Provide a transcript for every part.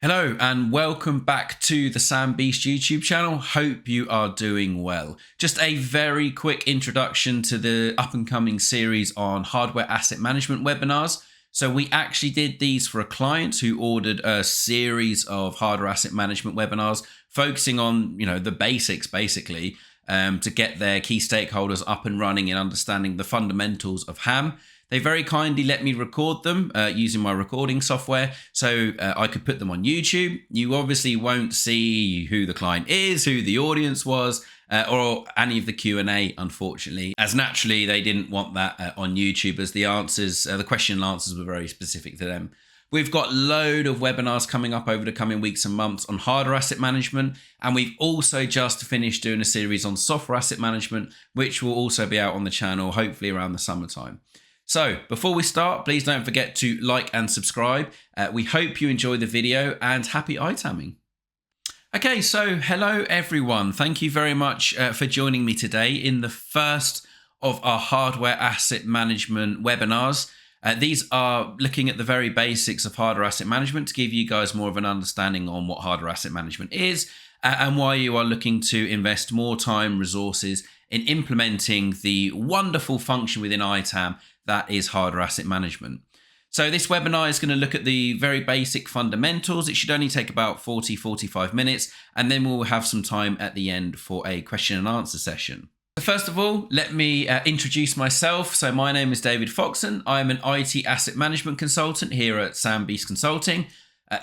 Hello and welcome back to the Sam Beast YouTube channel. Hope you are doing well. Just a very quick introduction to the up and coming series on hardware asset management webinars. So we actually did these for a client who ordered a series of hardware asset management webinars focusing on, the basics basically, to get their key stakeholders up and running and understanding the fundamentals of HAM. They very kindly let me record them using my recording software so I could put them on YouTube. You obviously won't see who the client is, who the audience was, or any of the Q&A, unfortunately, as naturally they didn't want that on YouTube, as the question and answers were very specific to them. We've got a load of webinars coming up over the coming weeks and months on hardware asset management. And we've also just finished doing a series on software asset management, which will also be out on the channel, hopefully around the summertime. So before we start, please don't forget to like and subscribe. We hope you enjoy the video and happy eye-tamming. Okay, so hello everyone. Thank you very much for joining me today in the first of our hardware asset management webinars. These are looking at the very basics of hardware asset management to give you guys more of an understanding on what hardware asset management is and why you are looking to invest more time, resources in implementing the wonderful function within ITAM that is hardware asset management. So this webinar is going to look at the very basic fundamentals. It should only take about 45 minutes, and then we'll have some time at the end for a question and answer session. First of all, let me introduce myself. So my name is David Foxen. I'm an IT asset management consultant here at Sam Beast Consulting.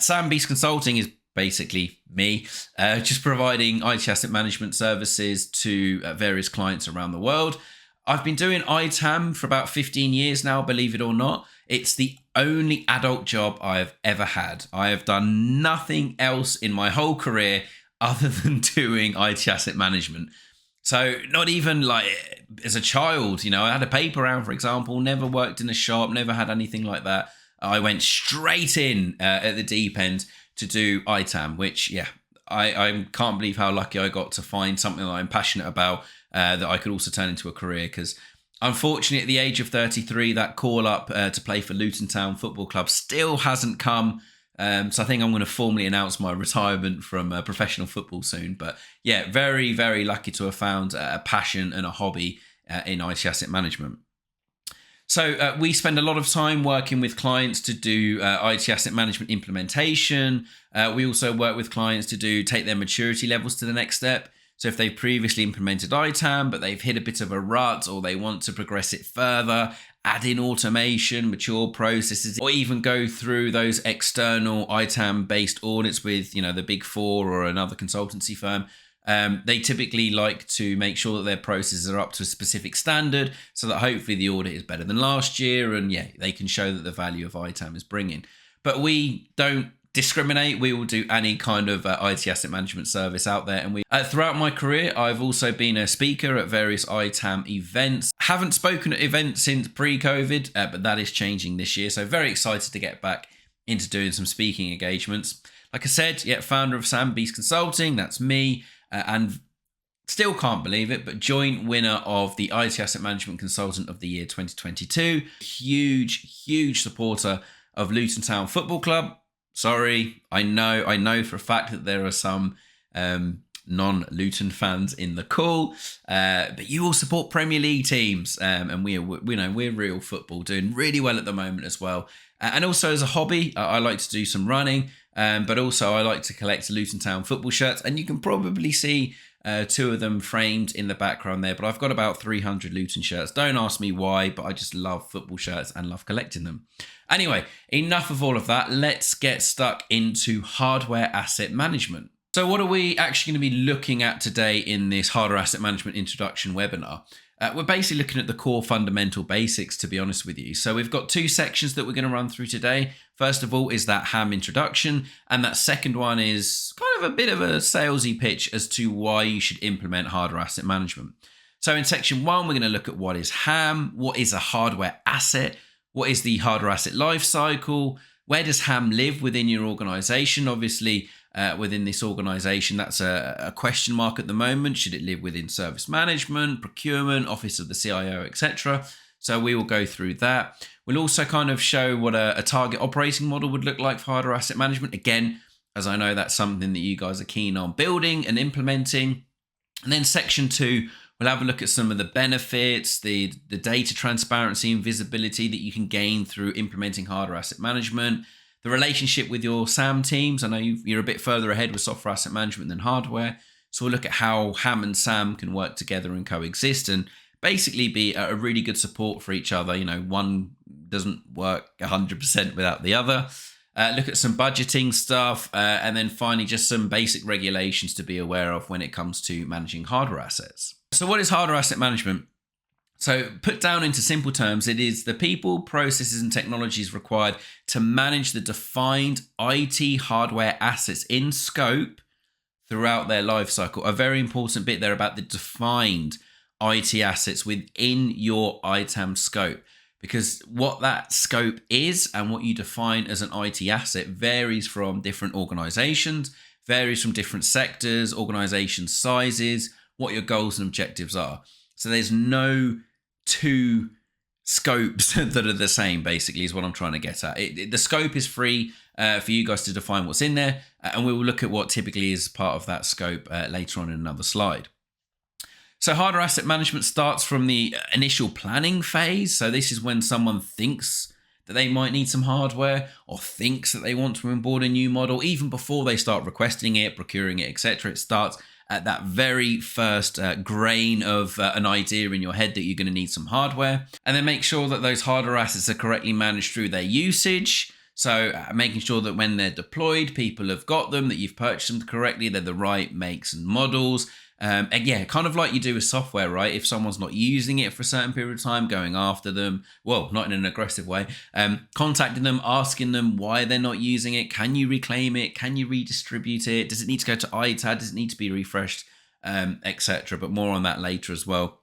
Sam Beast Consulting is basically me, just providing IT asset management services to various clients around the world. I've been doing ITAM for about 15 years now, believe it or not. It's the only adult job I've ever had. I have done nothing else in my whole career other than doing IT asset management. So not even like as a child, I had a paper round, for example, never worked in a shop, never had anything like that. I went straight in at the deep end to do ITAM, which, I can't believe how lucky I got to find something that I'm passionate about that I could also turn into a career. Because unfortunately, at the age of 33, that call up to play for Luton Town Football Club still hasn't come. So I think I'm going to formally announce my retirement from professional football soon. But yeah, very, very lucky to have found a passion and a hobby in IT asset management. So we spend a lot of time working with clients to do IT asset management implementation. We also work with clients to take their maturity levels to the next step. So if they've previously implemented ITAM, but they've hit a bit of a rut, or they want to progress it further, add in automation, mature processes, or even go through those external ITAM-based audits with, the Big Four or another consultancy firm, they typically like to make sure that their processes are up to a specific standard so that hopefully the audit is better than last year, and they can show that the value of ITAM is bringing. But we don't discriminate. We will do any kind of IT asset management service out there. And throughout my career, I've also been a speaker at various ITAM events. Haven't spoken at events since pre-COVID, but that is changing this year. So very excited to get back into doing some speaking engagements. Like I said, founder of Sam Beast Consulting, that's me, and still can't believe it, but joint winner of the IT Asset Management Consultant of the Year 2022. Huge supporter of Luton Town Football Club. Sorry, I know for a fact that there are some non-Luton fans in the call, but you all support Premier League teams, and we're real football, doing really well at the moment as well. And also as a hobby, I like to do some running, but also I like to collect Luton Town football shirts, and you can probably see two of them framed in the background there, but I've got about 300 Luton shirts. Don't ask me why, but I just love football shirts and love collecting them. Anyway, enough of all of that. Let's get stuck into hardware asset management. So what are we actually going to be looking at today in this hardware asset management introduction webinar? We're basically looking at the core fundamental basics, to be honest with you. So we've got two sections that we're going to run through today. First of all is that HAM introduction, and that second one is kind of a bit of a salesy pitch as to why you should implement hardware asset management. So in section one, we're going to look at what is HAM, what is a hardware asset, what is the hardware asset life cycle, where does HAM live within your organization? Obviously, within this organization, that's a question mark at the moment. Should it live within service management, procurement, office of the CIO, etc.? So we will go through that. We'll also kind of show what a target operating model would look like for hardware asset management. Again, as I know that's something that you guys are keen on building and implementing. And then section 2, we'll have a look at some of the benefits, the data transparency and visibility that you can gain through implementing hardware asset management, the relationship with your SAM teams. I know you're a bit further ahead with software asset management than hardware. So we'll look at how HAM and SAM can work together and coexist and basically be a really good support for each other. One doesn't work 100% without the other. Look at some budgeting stuff, and then finally just some basic regulations to be aware of when it comes to managing hardware assets. So what is hardware asset management? So put down into simple terms, it is the people, processes, and technologies required to manage the defined IT hardware assets in scope throughout their life cycle. A very important bit there about the defined IT assets within your ITAM scope, because what that scope is and what you define as an IT asset varies from different organizations, varies from different sectors, organization sizes, what your goals and objectives are. So there's no two scopes that are the same, basically, is what I'm trying to get at. The scope is free for you guys to define what's in there, and we will look at what typically is part of that scope later on in another slide. So hardware asset management starts from the initial planning phase. So this is when someone thinks that they might need some hardware or thinks that they want to onboard a new model, even before they start requesting it, procuring it, etc. It starts at that very first grain of an idea in your head that you're going to need some hardware. And then make sure that those hardware assets are correctly managed through their usage. So making sure that when they're deployed, people have got them, that you've purchased them correctly, they're the right makes and models. And yeah, kind of like you do with software, right? If someone's not using it for a certain period of time, going after them, well, not in an aggressive way, contacting them, asking them why they're not using it. Can you reclaim it? Can you redistribute it? Does it need to go to ITAD? Does it need to be refreshed, etc.? But more on that later as well.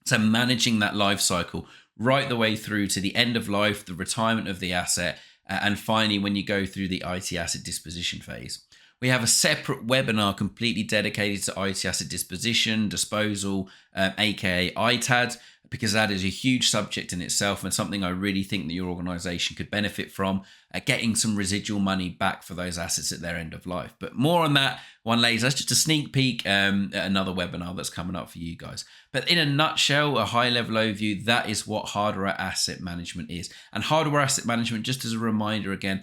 So managing that life cycle right the way through to the end of life, the retirement of the asset, and finally when you go through the IT asset disposition phase. We have a separate webinar completely dedicated to IT asset disposition, disposal, aka ITAD, because that is a huge subject in itself and something I really think that your organization could benefit from, getting some residual money back for those assets at their end of life. But more on that one later. That's just a sneak peek at another webinar that's coming up for you guys. But in a nutshell, a high level overview, that is what hardware asset management is. And hardware asset management, just as a reminder again,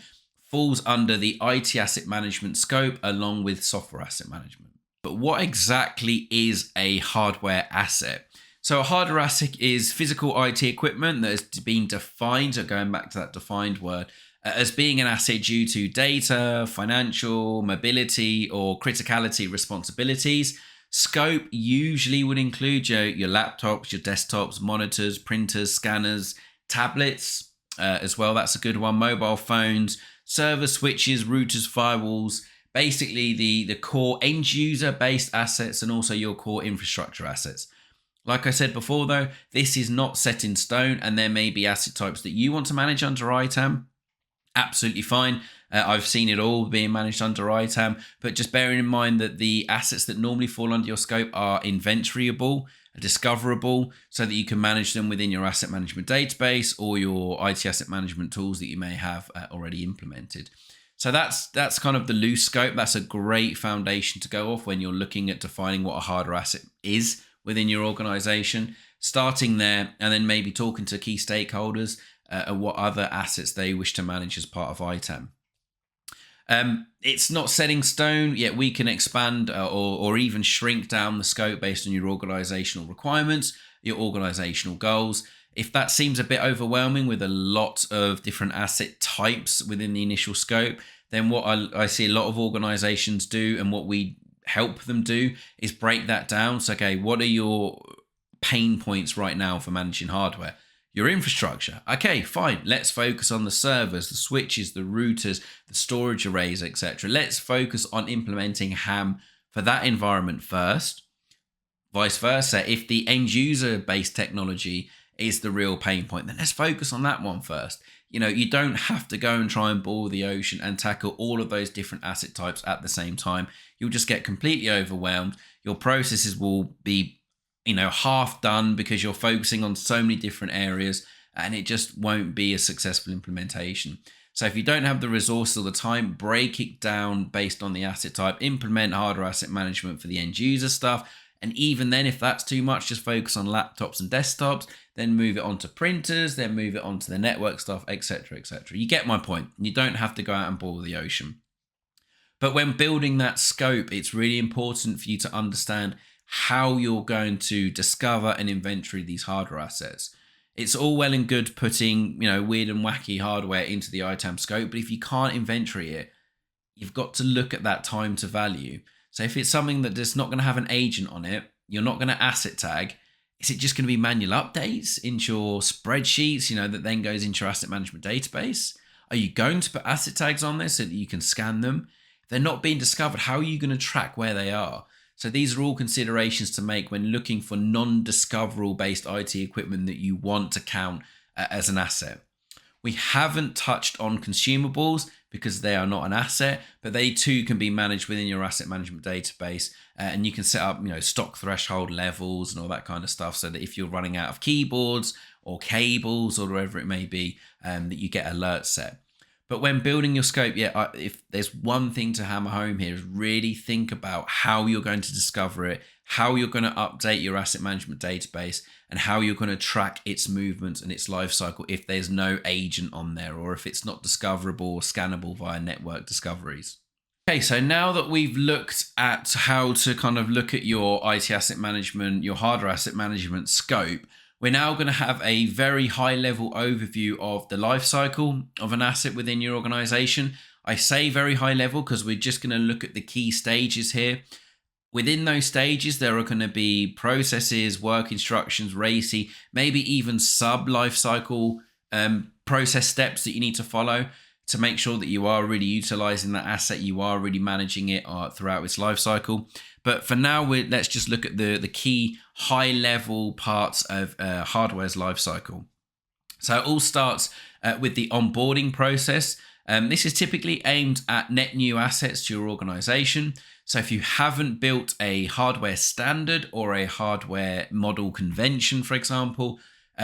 falls under the IT asset management scope along with software asset management. But what exactly is a hardware asset? So a hardware asset is physical IT equipment that has been defined, so going back to that defined word, as being an asset due to data, financial, mobility, or criticality responsibilities. Scope usually would include your laptops, your desktops, monitors, printers, scanners, tablets as well. That's a good one. Mobile phones, server switches, routers, firewalls, basically the core end user based assets and also your core infrastructure assets. Like I said before though, this is not set in stone and there may be asset types that you want to manage under ITAM. Absolutely fine. I've seen it all being managed under ITAM, but just bearing in mind that the assets that normally fall under your scope are inventoryable, discoverable, so that you can manage them within your asset management database or your IT asset management tools that you may have already implemented. So that's kind of the loose scope. That's a great foundation to go off when you're looking at defining what a hardware asset is within your organization. Starting there and then maybe talking to key stakeholders what other assets they wish to manage as part of ITAM. It's not set in stone, yet we can expand or even shrink down the scope based on your organizational requirements, your organizational goals. If that seems a bit overwhelming with a lot of different asset types within the initial scope, then what I see a lot of organizations do and what we help them do is break that down. So, okay, what are your pain points right now for managing hardware? Your infrastructure. Okay, fine. Let's focus on the servers, the switches, the routers, the storage arrays, etc. Let's focus on implementing HAM for that environment first. Vice versa, if the end user based technology is the real pain point, then let's focus on that one first. You don't have to go and try and boil the ocean and tackle all of those different asset types at the same time. You'll just get completely overwhelmed. Your processes will be half done because you're focusing on so many different areas and it just won't be a successful implementation. So if you don't have the resources or the time, break it down based on the asset type, implement hardware asset management for the end user stuff. And even then, if that's too much, just focus on laptops and desktops, then move it on to printers, then move it on to the network stuff, etc., etc. You get my point. You don't have to go out and boil the ocean. But when building that scope, it's really important for you to understand how you're going to discover and inventory these hardware assets. It's all well and good putting, weird and wacky hardware into the ITAM scope, but if you can't inventory it, you've got to look at that time to value. So if it's something that is not going to have an agent on it, you're not going to asset tag, is it just going to be manual updates into your spreadsheets, that then goes into your asset management database? Are you going to put asset tags on this so that you can scan them? If they're not being discovered, how are you going to track where they are? So these are all considerations to make when looking for non-discoverable based IT equipment that you want to count as an asset. We haven't touched on consumables because they are not an asset, but they too can be managed within your asset management database, and you can set up, stock threshold levels and all that kind of stuff, so that if you're running out of keyboards or cables or whatever it may be, that you get alerts set. But when building your scope, if there's one thing to hammer home here, is really think about how you're going to discover it, how you're going to update your asset management database, and how you're going to track its movements and its life cycle if there's no agent on there, or if it's not discoverable or scannable via network discoveries. Okay, so now that we've looked at how to kind of look at your IT asset management, your hardware asset management scope, we're now going to have a very high level overview of the life cycle of an asset within your organization. I say very high level because we're just going to look at the key stages here. Within those stages, there are going to be processes, work instructions, RACI, maybe even sub life cycle process steps that you need to follow to make sure that you are really utilizing that asset, you are really managing it throughout its life cycle. But for now, let's just look at the key high-level parts of hardware's life cycle. So it all starts with the onboarding process. This is typically aimed at net new assets to your organization. So if you haven't built a hardware standard or a hardware model convention, for example,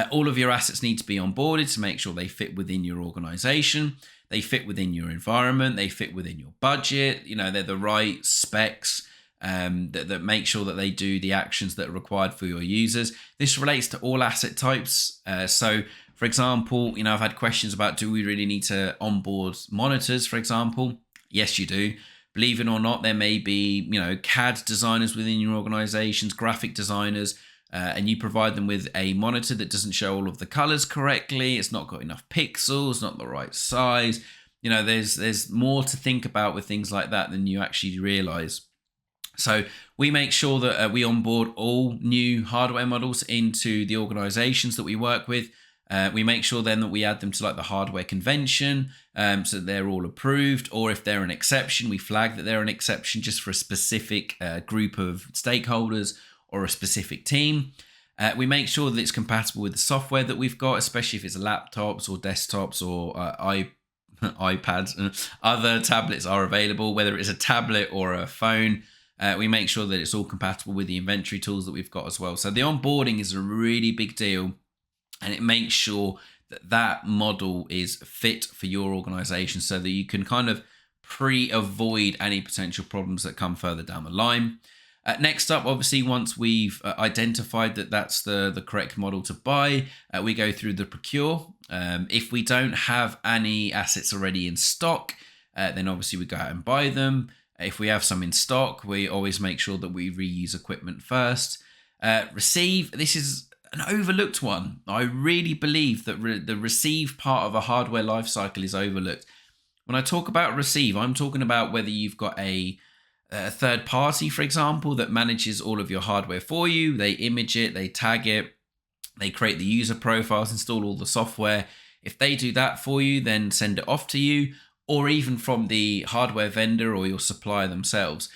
all of your assets need to be onboarded to make sure they fit within your organization. They fit within your environment. They fit within your budget. They're the right specs that make sure that they do the actions that are required for your users. This relates to all asset types. So, for example, I've had questions about, do we really need to onboard monitors, for example? Yes, you do. Believe it or not, there may be, CAD designers within your organizations, graphic designers, and you provide them with a monitor that doesn't show all of the colors correctly. It's not got enough pixels, not the right size. There's more to think about with things like that than you actually realize. So we make sure that we onboard all new hardware models into the organizations that we work with. We make sure then that we add them to like the hardware convention, so that they're all approved, or if they're an exception, we flag that they're an exception just for a specific group of stakeholders or a specific team. We make sure that it's compatible with the software that we've got, especially if it's laptops or desktops or iPads. Other tablets are available, whether it's a tablet or a phone. We make sure that it's all compatible with the inventory tools that we've got as well. So the onboarding is a really big deal, and it makes sure that that model is fit for your organization so that you can kind of avoid any potential problems that come further down the line. Next up, obviously, once we've identified that that's the correct model to buy, we go through the procure. If we don't have any assets already in stock, then obviously we go out and buy them. If we have some in stock, we always make sure that we reuse equipment first. Receive, this is an overlooked one. I really believe that the receive part of a hardware lifecycle is overlooked. When I talk about receive, I'm talking about whether you've got a third party, for example, that manages all of your hardware for you. They image it, they tag it, they create the user profiles, install all the software. If they do that for you, then send it off to you, or even from the hardware vendor or your supplier themselves.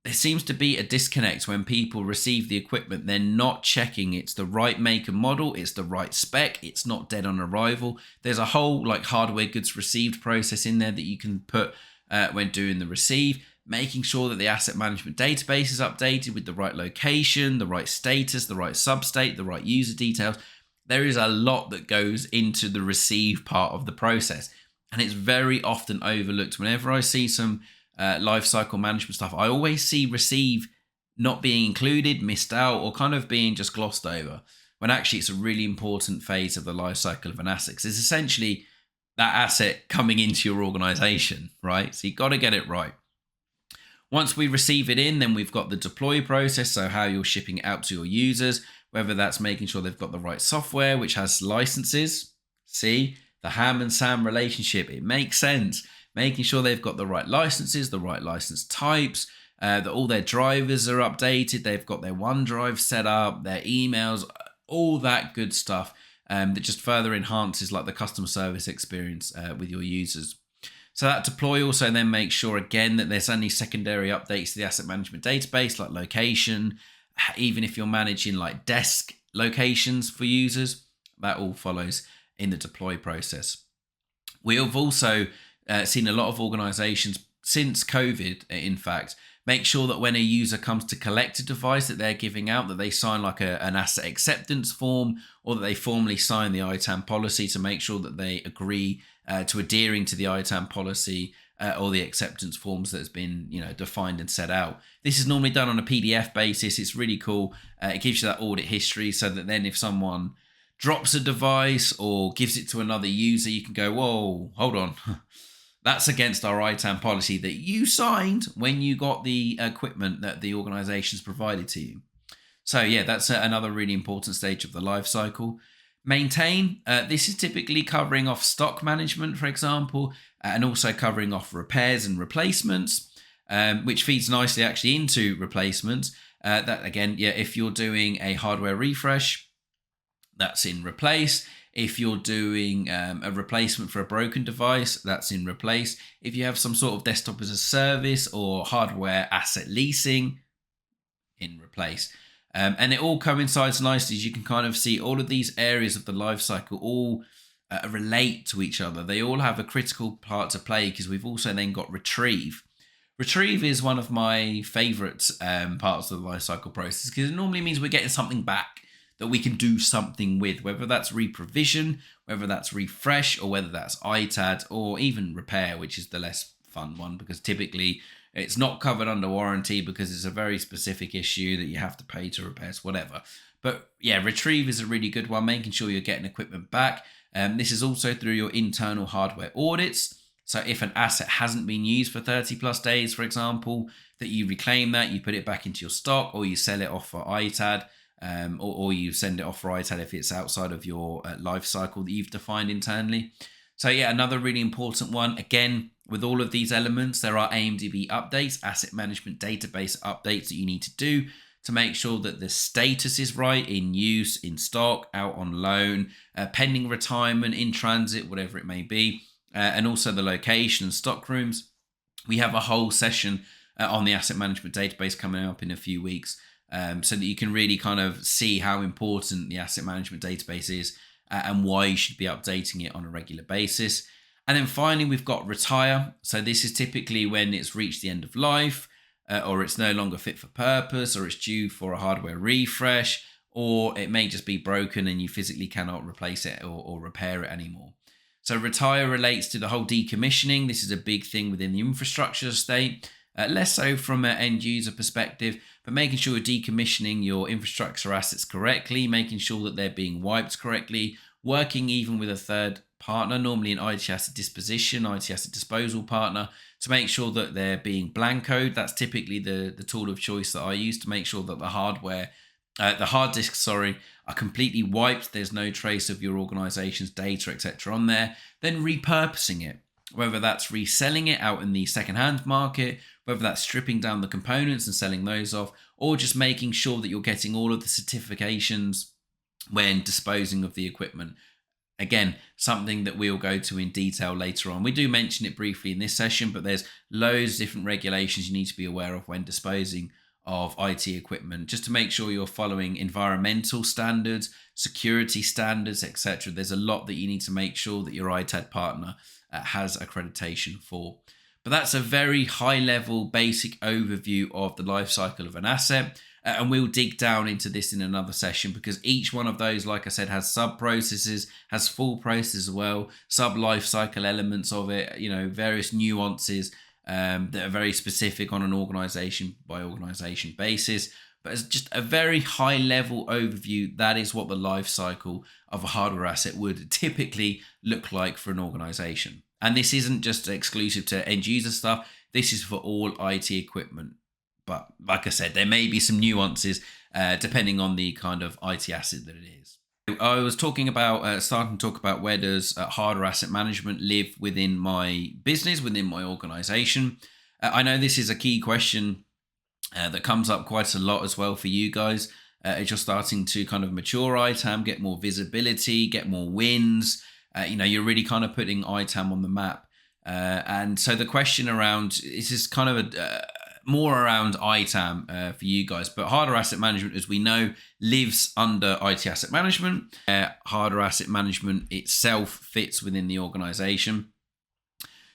There seems to be a disconnect when people receive the equipment. They're not checking it's the right make and model, it's the right spec, it's not dead on arrival. There's a whole like hardware goods received process in there that you can put when doing the receive, making sure that the asset management database is updated with the right location, the right status, the right substate, the right user details. There is a lot that goes into the receive part of the process. and it's very often overlooked. Whenever I see some life cycle management stuff, I always see receive not being included, missed out, or kind of being just glossed over, when actually it's a really important phase of the life cycle of an asset. 'Cause it's essentially that asset coming into your organization, right? So you got to get it right. Once we receive it in, then we've got the deploy process, so how you're shipping it out to your users, whether that's making sure they've got the right software, which has licenses. See, the ham and Sam relationship, it makes sense. Making sure they've got the right licenses, the right license types, that all their drivers are updated, they've got their OneDrive set up, their emails, all that good stuff that just further enhances like the customer service experience with your users. So that deploy also then makes sure again that there's only secondary updates to the asset management database, like location, even if you're managing like desk locations for users, that all follows in the deploy process. We have also seen a lot of organizations since COVID, in fact, make sure that when a user comes to collect a device that they're giving out, that they sign like an asset acceptance form, or that they formally sign the ITAM policy to make sure that they agree to adhering to the ITAM policy or the acceptance forms that has been, defined and set out. This is normally done on a PDF basis. It's really cool. It gives you that audit history, so that then if someone drops a device or gives it to another user, you can go, whoa, hold on. That's against our ITAM policy that you signed when you got the equipment that the organization's provided to you. So yeah, that's another really important stage of the life cycle. Maintain, this is typically covering off stock management, for example, and also covering off repairs and replacements, which feeds nicely actually into replacements. That again, yeah, if you're doing a hardware refresh, that's in replace. If you're doing a replacement for a broken device, that's in replace. If you have some sort of desktop as a service or hardware asset leasing, in replace. And it all coincides nicely, as you can kind of see all of these areas of the life cycle all relate to each other. They all have a critical part to play, because we've also then got retrieve. Retrieve is one of my favorite parts of the life cycle process, because it normally means we're getting something back that we can do something with, whether that's reprovision, whether that's refresh, or whether that's ITAD, or even repair, which is the less fun one, because typically it's not covered under warranty because it's a very specific issue that you have to pay to repair, whatever. But yeah, retrieve is a really good one, making sure you're getting equipment back. This is also through your internal hardware audits. So if an asset hasn't been used for 30 plus days, for example, that you reclaim that, you put it back into your stock, or you sell it off for ITAD. Or you send it off for ITAD if it's outside of your life cycle that you've defined internally. So yeah, another really important one. Again, with all of these elements, there are AMDB updates, asset management database updates that you need to do to make sure that the status is right, in use, in stock, out on loan, pending retirement, in transit, whatever it may be, and also the location and stock rooms. We have a whole session on the asset management database coming up in a few weeks. So that you can really kind of see how important the asset management database is and why you should be updating it on a regular basis. And then finally, we've got retire. So this is typically when it's reached the end of life, or it's no longer fit for purpose, or it's due for a hardware refresh, or it may just be broken and you physically cannot replace it or repair it anymore. So retire relates to the whole decommissioning. This is a big thing within the infrastructure estate. Less so from an end user perspective, but making sure you're decommissioning your infrastructure assets correctly, making sure that they're being wiped correctly, working even with a third partner, normally an IT asset disposition, IT asset disposal partner, to make sure that they're being blancoed. That's typically the tool of choice that I use to make sure that the hard disks, are completely wiped. There's no trace of your organization's data, etc. on there. Then repurposing it, whether that's reselling it out in the second-hand market, whether that's stripping down the components and selling those off, or just making sure that you're getting all of the certifications when disposing of the equipment. Again, something that we'll go to in detail later on. We do mention it briefly in this session, but there's loads of different regulations you need to be aware of when disposing of IT equipment, just to make sure you're following environmental standards, security standards, etc. There's a lot that you need to make sure that your ITAD partner has accreditation for. But that's a very high level basic overview of the life cycle of an asset. And we'll dig down into this in another session, because each one of those, like I said, has sub processes, has full processes as well, sub life cycle elements of it, various nuances that are very specific on an organization by organization basis. But as just a very high level overview, that is what the life cycle of a hardware asset would typically look like for an organization. And this isn't just exclusive to end user stuff. This is for all IT equipment. But like I said, there may be some nuances depending on the kind of IT asset that it is. I was talking about, starting to talk about, where does hardware asset management live within my business, within my organization. I know this is a key question that comes up quite a lot as well for you guys. As you're starting to kind of mature ITAM, get more visibility, get more wins, you're really kind of putting ITAM on the map. And so the question around, this is kind of more around ITAM for you guys, but hardware asset management, as we know, lives under IT asset management. Hardware asset management itself fits within the organization.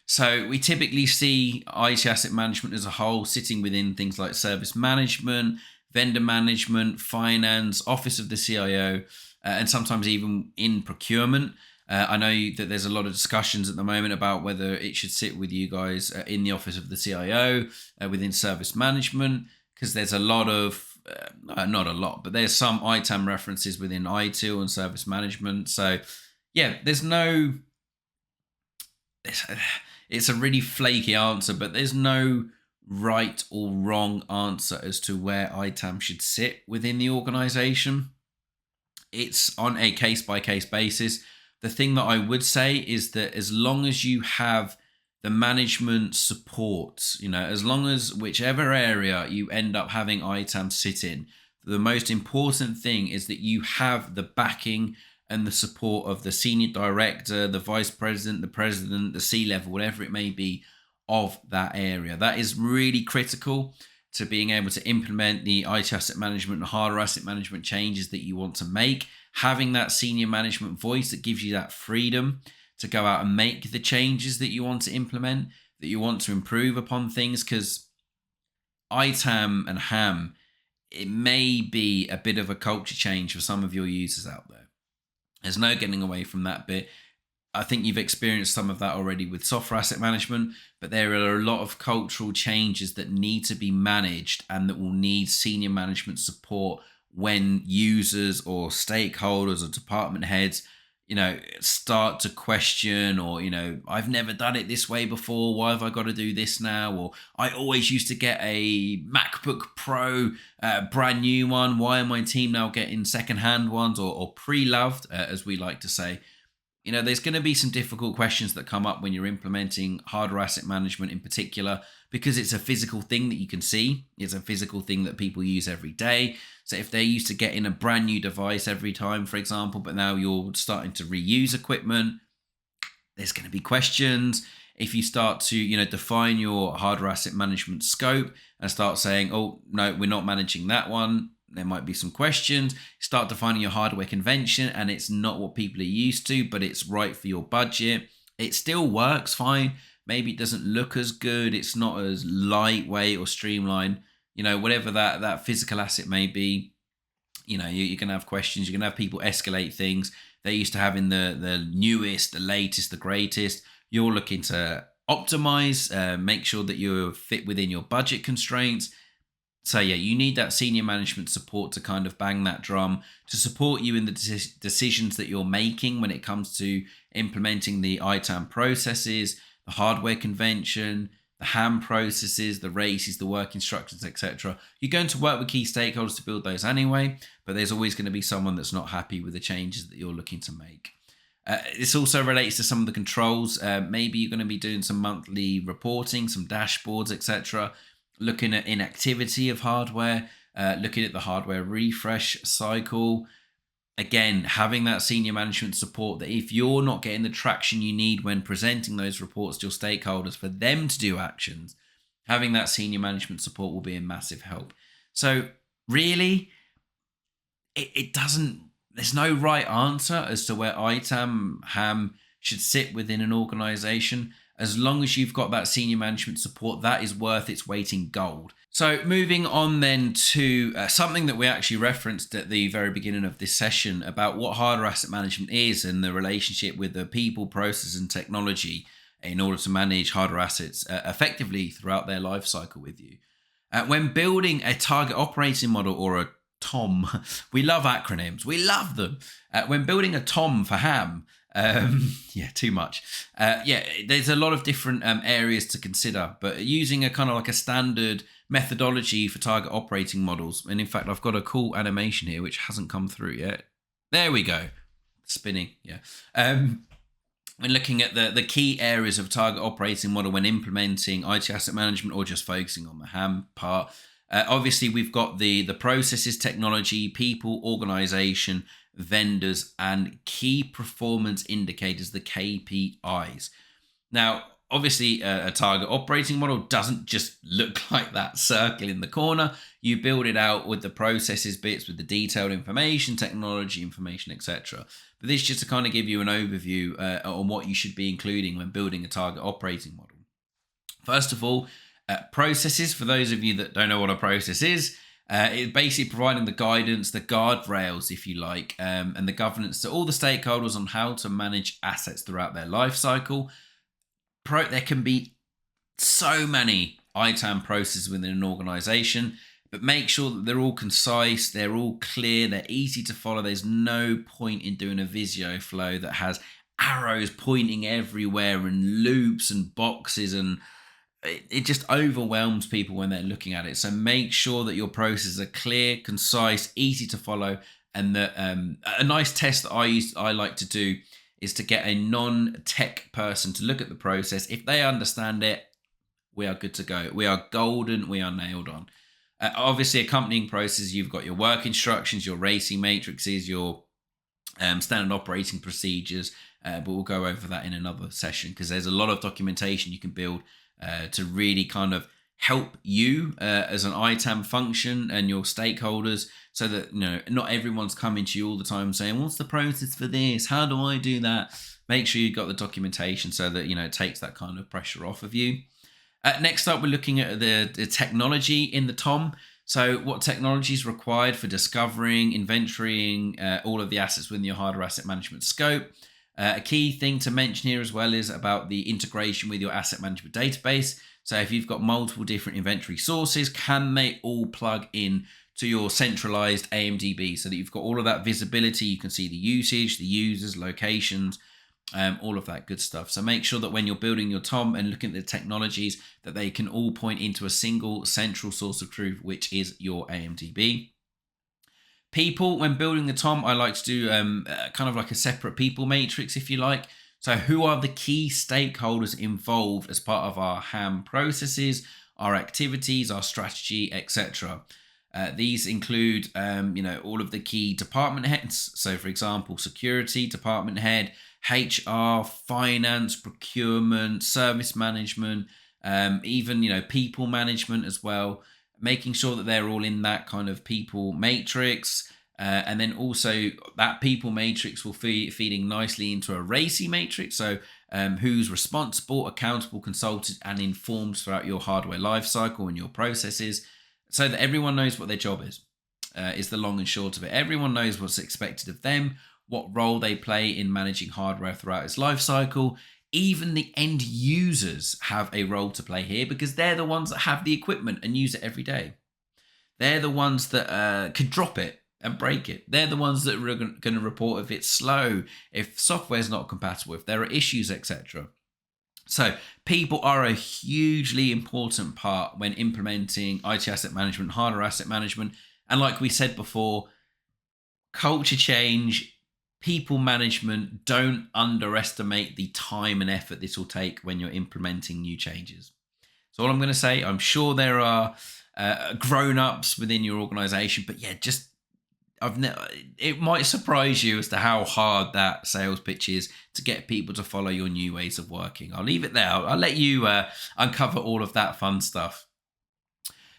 So we typically see IT asset management as a whole sitting within things like service management, vendor management, finance, office of the CIO, and sometimes even in procurement. I know that there's a lot of discussions at the moment about whether it should sit with you guys in the office of the CIO, within service management, because there's a lot of, not a lot, but there's some ITAM references within ITIL and service management. So yeah, it's a really flaky answer, but there's no right or wrong answer as to where ITAM should sit within the organization. It's on a case-by-case basis. The thing that I would say is that as long as you have the management support, as long as whichever area you end up having ITAM sit in, the most important thing is that you have the backing and the support of the senior director, the vice president, the president, the C-level, whatever it may be, of that area. That is really critical to being able to implement the IT asset management and hardware asset management changes that you want to make. Having that senior management voice that gives you that freedom to go out and make the changes that you want to implement, that you want to improve upon things, because ITAM and HAM, it may be a bit of a culture change for some of your users out there. There's no getting away from that bit. I think you've experienced some of that already with software asset management, but there are a lot of cultural changes that need to be managed and that will need senior management support when users or stakeholders or department heads, start to question, or, I've never done it this way before. Why have I got to do this now? Or I always used to get a MacBook Pro, brand new one. Why are my team now getting secondhand ones, or pre-loved, as we like to say? There's going to be some difficult questions that come up when you're implementing hardware asset management in particular, because it's a physical thing that you can see. It's a physical thing that people use every day. So if they're used to getting a brand new device every time, for example, but now you're starting to reuse equipment, there's going to be questions. If you start to, define your hardware asset management scope and start saying, oh, no, we're not managing that one, there might be some questions. Start defining your hardware convention and it's not what people are used to, but it's right for your budget. It still works fine. Maybe it doesn't look as good. It's not as lightweight or streamlined. Whatever that physical asset may be, you're going to have questions. You're going to have people escalate things. They're used to having the newest, the latest, the greatest. You're looking to optimize, make sure that you fit within your budget constraints. So yeah, you need that senior management support to kind of bang that drum, to support you in the decisions that you're making when it comes to implementing the ITAM processes, the hardware convention, the HAM processes, the races, the work instructions, etc. You're going to work with key stakeholders to build those anyway, but there's always going to be someone that's not happy with the changes that you're looking to make. This also relates to some of the controls. Maybe you're going to be doing some monthly reporting, some dashboards, etc., looking at inactivity of hardware, looking at the hardware refresh cycle. Again, having that senior management support, that if you're not getting the traction you need when presenting those reports to your stakeholders for them to do actions, having that senior management support will be a massive help. So really, there's no right answer as to where ITAM, HAM should sit within an organization. As long as you've got that senior management support, that is worth its weight in gold. So moving on then to something that we actually referenced at the very beginning of this session about what hardware asset management is and the relationship with the people, process and technology in order to manage hardware assets effectively throughout their life cycle with you. When building a target operating model or a TOM, we love acronyms, we love them. When building a TOM for ham, too much. There's a lot of different areas to consider, but using a kind of like a standard methodology for target operating models. And in fact, I've got a cool animation here which hasn't come through yet. There we go. Spinning. Yeah. When looking at the key areas of target operating model when implementing IT asset management or just focusing on the ham part, obviously we've got the processes, technology, people, organization, vendors, and key performance indicators, the KPIs. Now, obviously, a target operating model doesn't just look like that circle in the corner. You build it out with the processes bits, with the detailed information, technology information, etc. But this is just to kind of give you an overview on what you should be including when building a target operating model. First of all, processes. For those of you that don't know what a process is, it's basically providing the guidance, the guardrails, if you like, and the governance to all the stakeholders on how to manage assets throughout their life cycle. There can be so many ITAM processes within an organization, but make sure that they're all concise, they're all clear, they're easy to follow. There's no point in doing a Visio flow that has arrows pointing everywhere and loops and boxes, and it just overwhelms people when they're looking at it. So make sure that your processes are clear, concise, easy to follow. And that a nice test that I like to do is to get a non-tech person to look at the process. If they understand it, we are good to go. We are golden. We are nailed on. Obviously, accompanying processes, you've got your work instructions, your racing matrices, your standard operating procedures. But we'll go over that in another session because there's a lot of documentation you can build to really kind of help you as an ITAM function and your stakeholders, so that not everyone's coming to you all the time saying, what's the process for this? How do I do that? Make sure you've got the documentation so that it takes that kind of pressure off of you. Next up, we're looking at the technology in the TOM. So what technology is required for discovering, inventorying all of the assets within your hardware asset management scope. A key thing to mention here as well is about the integration with your asset management database. So if you've got multiple different inventory sources, can they all plug in to your centralized AMDB so that you've got all of that visibility? You can see the usage, the users, locations, all of that good stuff. So make sure that when you're building your TOM and looking at the technologies, that they can all point into a single central source of truth, which is your AMDB. People, when building the TOM, I like to do kind of like a separate people matrix, if you like. So who are the key stakeholders involved as part of our ham processes, our activities, our strategy, etc. These include, all of the key department heads. So for example, security department head, HR, finance, procurement, service management, even, people management as well. Making sure that they're all in that kind of people matrix. And then also that people matrix will feeding nicely into a RACI matrix. So who's responsible, accountable, consulted, and informed throughout your hardware lifecycle and your processes, so that everyone knows what their job is the long and short of it. Everyone knows what's expected of them, what role they play in managing hardware throughout its lifecycle. Even the end users have a role to play here because they're the ones that have the equipment and use it every day. They're the ones that could drop it and break it. They're the ones that are going to report if it's slow, if software's not compatible, if there are issues, etc. So people are a hugely important part when implementing IT asset management, hardware asset management. And like we said before, culture change, people management, don't underestimate the time and effort this will take when you're implementing new changes. So all I'm going to say, I'm sure there are grown-ups within your organization, but yeah, it might surprise you as to how hard that sales pitch is to get people to follow your new ways of working. I'll leave it there. I'll let you uncover all of that fun stuff.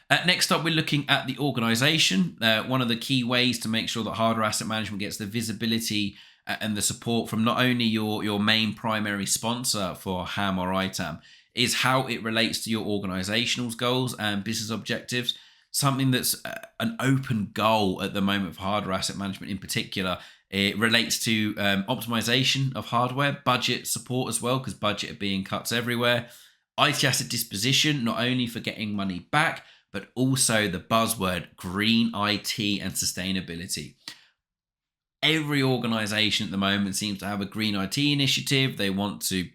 Next up, we're looking at the organization. One of the key ways to make sure that hardware asset management gets the visibility and the support from not only your main primary sponsor for HAM or ITAM, is how it relates to your organizational goals and business objectives. Something that's an open goal at the moment for hardware asset management in particular. It relates to optimization of hardware, budget support as well, because budget are being cuts everywhere. IT asset disposition, not only for getting money back, but also the buzzword green IT and sustainability. Every organization at the moment seems to have a green IT initiative. They want to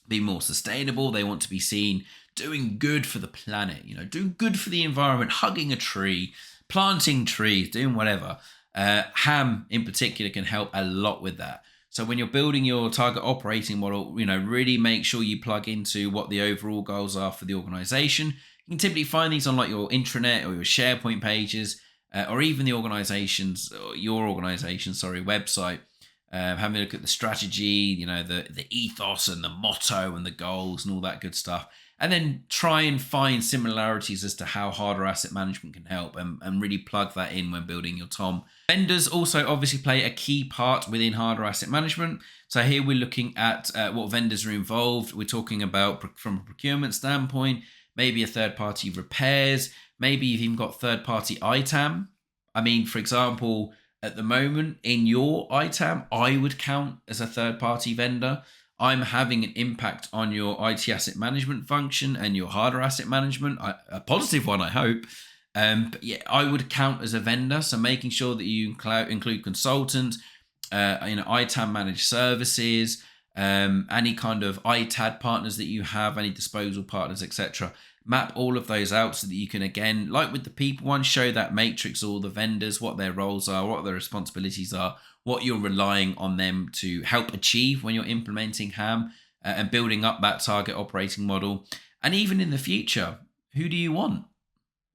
be more sustainable. They want to be seen doing good for the planet, doing good for the environment, hugging a tree, planting trees, doing whatever. HAM in particular can help a lot with that. So when you're building your target operating model, really make sure you plug into what the overall goals are for the organization. You can typically find these on like your intranet or your SharePoint pages, or even your organization's website. Having a look at the strategy, the ethos and the motto and the goals and all that good stuff. And then try and find similarities as to how hardware asset management can help, and really plug that in when building your TOM. Vendors also obviously play a key part within hardware asset management. So here we're looking at what vendors are involved. We're talking about, from a procurement standpoint, maybe a third-party repairs, maybe you've even got third-party ITAM. I mean, for example, at the moment in your ITAM, I would count as a third-party vendor. I'm having an impact on your IT asset management function and your hardware asset management, a positive one, I hope. But yeah, I would count as a vendor. So making sure that you include consultants, ITAM managed services, any kind of ITAD partners that you have, any disposal partners, etc. Map all of those out so that you can, again, like with the people one, show that matrix, all the vendors, what their roles are, what their responsibilities are, what you're relying on them to help achieve when you're implementing HAM, and building up that target operating model. And even in the future, who do you want?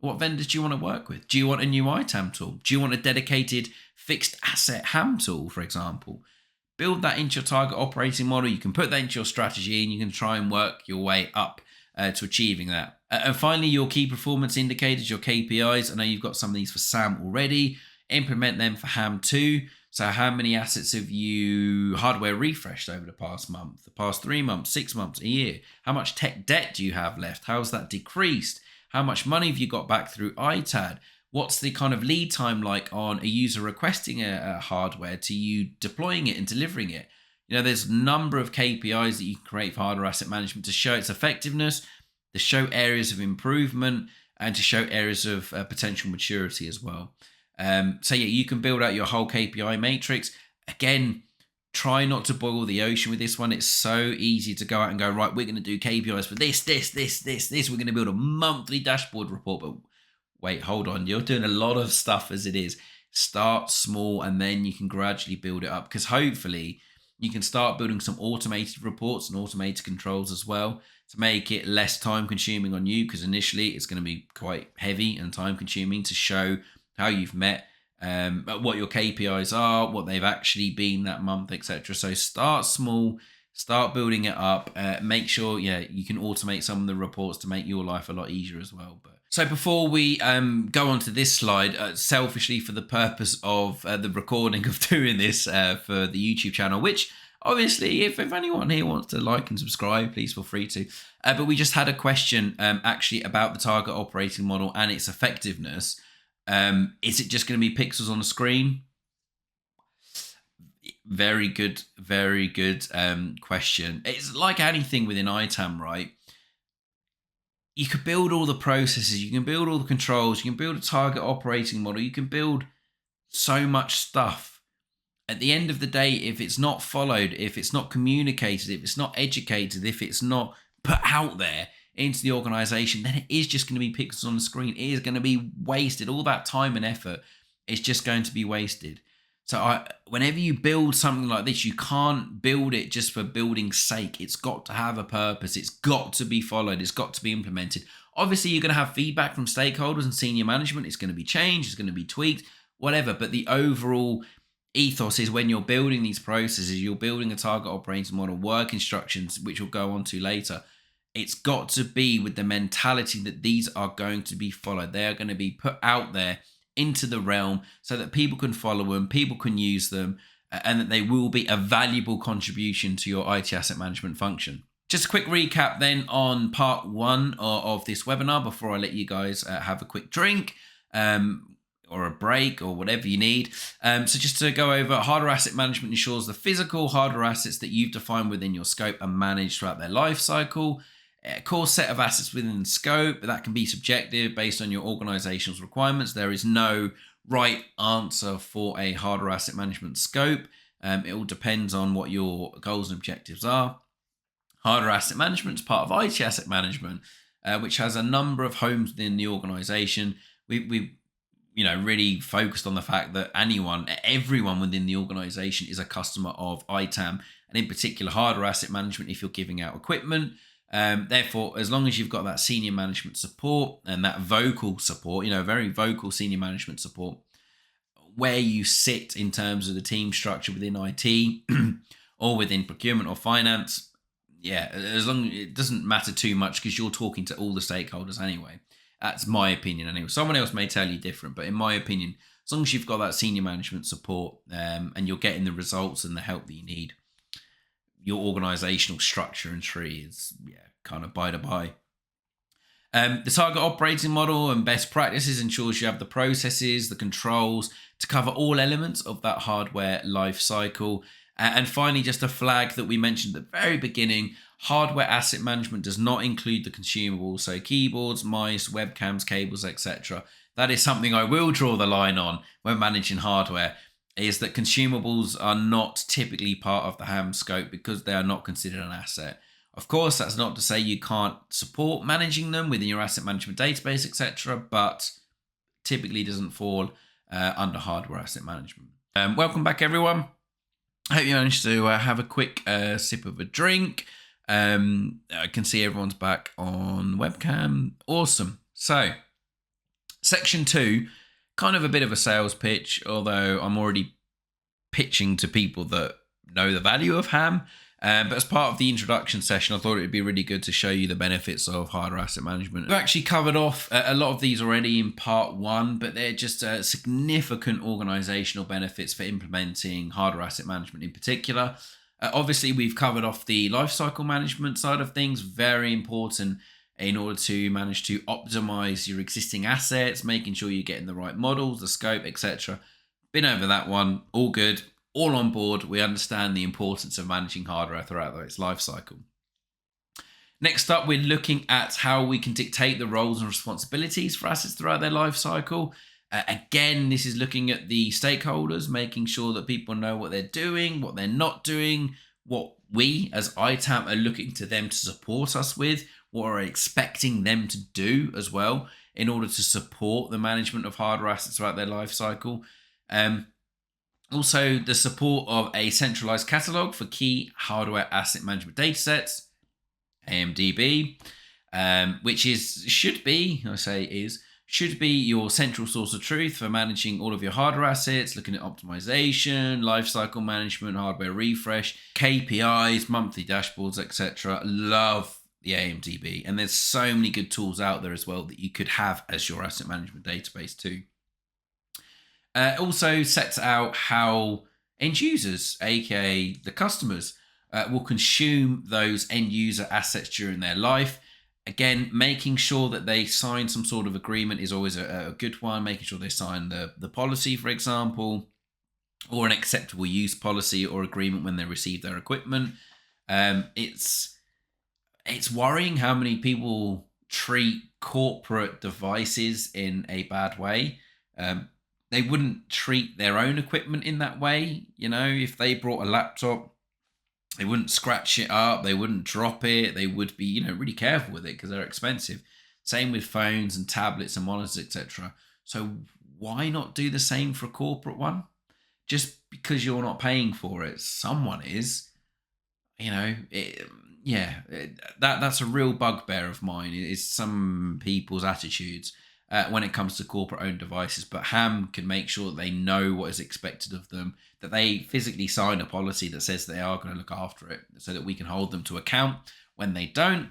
What vendors do you want to work with? Do you want a new ITAM tool? Do you want a dedicated fixed asset HAM tool, for example? Build that into your target operating model. You can put that into your strategy and you can try and work your way up to achieving that. And finally, your key performance indicators, your KPIs. I know you've got some of these for SAM already. Implement them for HAM too. So how many assets have you hardware refreshed over the past month, the past 3 months, 6 months, a year? How much tech debt do you have left? How's that decreased? How much money have you got back through ITAD? What's the kind of lead time like on a user requesting a hardware to you deploying it and delivering it? There's a number of KPIs that you can create for hardware asset management to show its effectiveness, to show areas of improvement, and to show areas of potential maturity as well. So yeah, you can build out your whole KPI matrix. Again, try not to boil the ocean with this one. It's so easy to go out and go, right, we're going to do KPIs for this. We're going to build a monthly dashboard report. But wait, hold on. You're doing a lot of stuff as it is. Start small and then you can gradually build it up, because hopefully you can start building some automated reports and automated controls as well to make it less time consuming on you, because initially it's going to be quite heavy and time consuming to show how you've met, what your KPIs are, what they've actually been that month, etc. So start small, start building it up. Make sure, you can automate some of the reports to make your life a lot easier as well. But so before we go on to this slide, selfishly for the purpose of the recording of doing this for the YouTube channel, which obviously if anyone here wants to like and subscribe, please feel free to. But we just had a question actually about the target operating model and its effectiveness. Is it just going to be pixels on the screen? Very good question. It's like anything within ITAM, right? You could build all the processes, you can build all the controls, you can build a target operating model, you can build so much stuff. At the end of the day, if it's not followed, if it's not communicated, if it's not educated, if it's not put out there into the organization, then it is just going to be pixels on the screen. It is going to be wasted. All that time and effort is just going to be wasted. So whenever you build something like this, you can't build it just for building's sake. It's got to have a purpose. It's got to be followed. It's got to be implemented. Obviously, you're going to have feedback from stakeholders and senior management. It's going to be changed. It's going to be tweaked, whatever. But the overall ethos is when you're building these processes, you're building a target operating model, work instructions, which we'll go on to later. It's got to be with the mentality that these are going to be followed. They are going to be put out there into the realm so that people can follow them, people can use them, and that they will be a valuable contribution to your IT asset management function. Just a quick recap then on part one of this webinar before I let you guys have a quick drink or a break or whatever you need. So just to go over, hardware asset management ensures the physical hardware assets that you've defined within your scope are managed throughout their life cycle. A core set of assets within the scope, that can be subjective based on your organization's requirements. There is no right answer for a hardware asset management scope. It all depends on what your goals and objectives are. Hardware asset management is part of IT asset management, which has a number of homes within the organization. We really focused on the fact that everyone within the organization is a customer of ITAM, and in particular hardware asset management if you're giving out equipment. Therefore, as long as you've got that senior management support and that vocal support, very vocal senior management support, where you sit in terms of the team structure within IT or within procurement or finance, as long as it doesn't matter too much because you're talking to all the stakeholders anyway. That's my opinion anyway. Someone else may tell you different, but in my opinion, as long as you've got that senior management support and you're getting the results and the help that you need, your organizational structure and tree is kind of by the by. The target operating model and best practices ensures you have the processes, the controls to cover all elements of that hardware life cycle. And finally, just a flag that we mentioned at the very beginning, hardware asset management does not include the consumables, so keyboards, mice, webcams, cables, etc. That is something I will draw the line on when managing hardware, is that consumables are not typically part of the HAM scope because they are not considered an asset. Of course, that's not to say you can't support managing them within your asset management database, etc., but typically doesn't fall under hardware asset management. Welcome back, everyone. I hope you managed to have a quick sip of a drink. I can see everyone's back on webcam. Awesome. So, section 2, kind of a bit of a sales pitch, although I'm already pitching to people that know the value of HAM. But as part of the introduction session, I thought it would be really good to show you the benefits of hardware asset management. We've actually covered off a lot of these already in part 1, but they're just significant organizational benefits for implementing hardware asset management in particular. Obviously, we've covered off the lifecycle management side of things, very important in order to manage to optimize your existing assets, making sure you're getting the right models, the scope, etc. Been over that one, all good. All on board, we understand the importance of managing hardware throughout its life cycle. Next up, we're looking at how we can dictate the roles and responsibilities for assets throughout their life cycle. Again, this is looking at the stakeholders, making sure that people know what they're doing, what they're not doing, what we as ITAM are looking to them to support us with, what we're expecting them to do as well in order to support the management of hardware assets throughout their life cycle. Also, the support of a centralized catalog for key hardware asset management datasets, AMDB, which should be your central source of truth for managing all of your hardware assets, looking at optimization, lifecycle management, hardware refresh, KPIs, monthly dashboards, etc. Love the AMDB, and there's so many good tools out there as well that you could have as your asset management database too. Also sets out how end users, aka the customers, will consume those end user assets during their life. Again, making sure that they sign some sort of agreement is always a good one. Making sure they sign the policy, for example, or an acceptable use policy or agreement when they receive their equipment. It's worrying how many people treat corporate devices in a bad way. They wouldn't treat their own equipment in that way. If they brought a laptop, they wouldn't scratch it up, they wouldn't drop it, they would be, really careful with it because they're expensive. Same with phones and tablets and monitors, etc. So why not do the same for a corporate one? Just because you're not paying for it, someone is. That's a real bugbear of mine, is some people's attitudes when it comes to corporate-owned devices. But HAM can make sure that they know what is expected of them, that they physically sign a policy that says they are going to look after it so that we can hold them to account when they don't.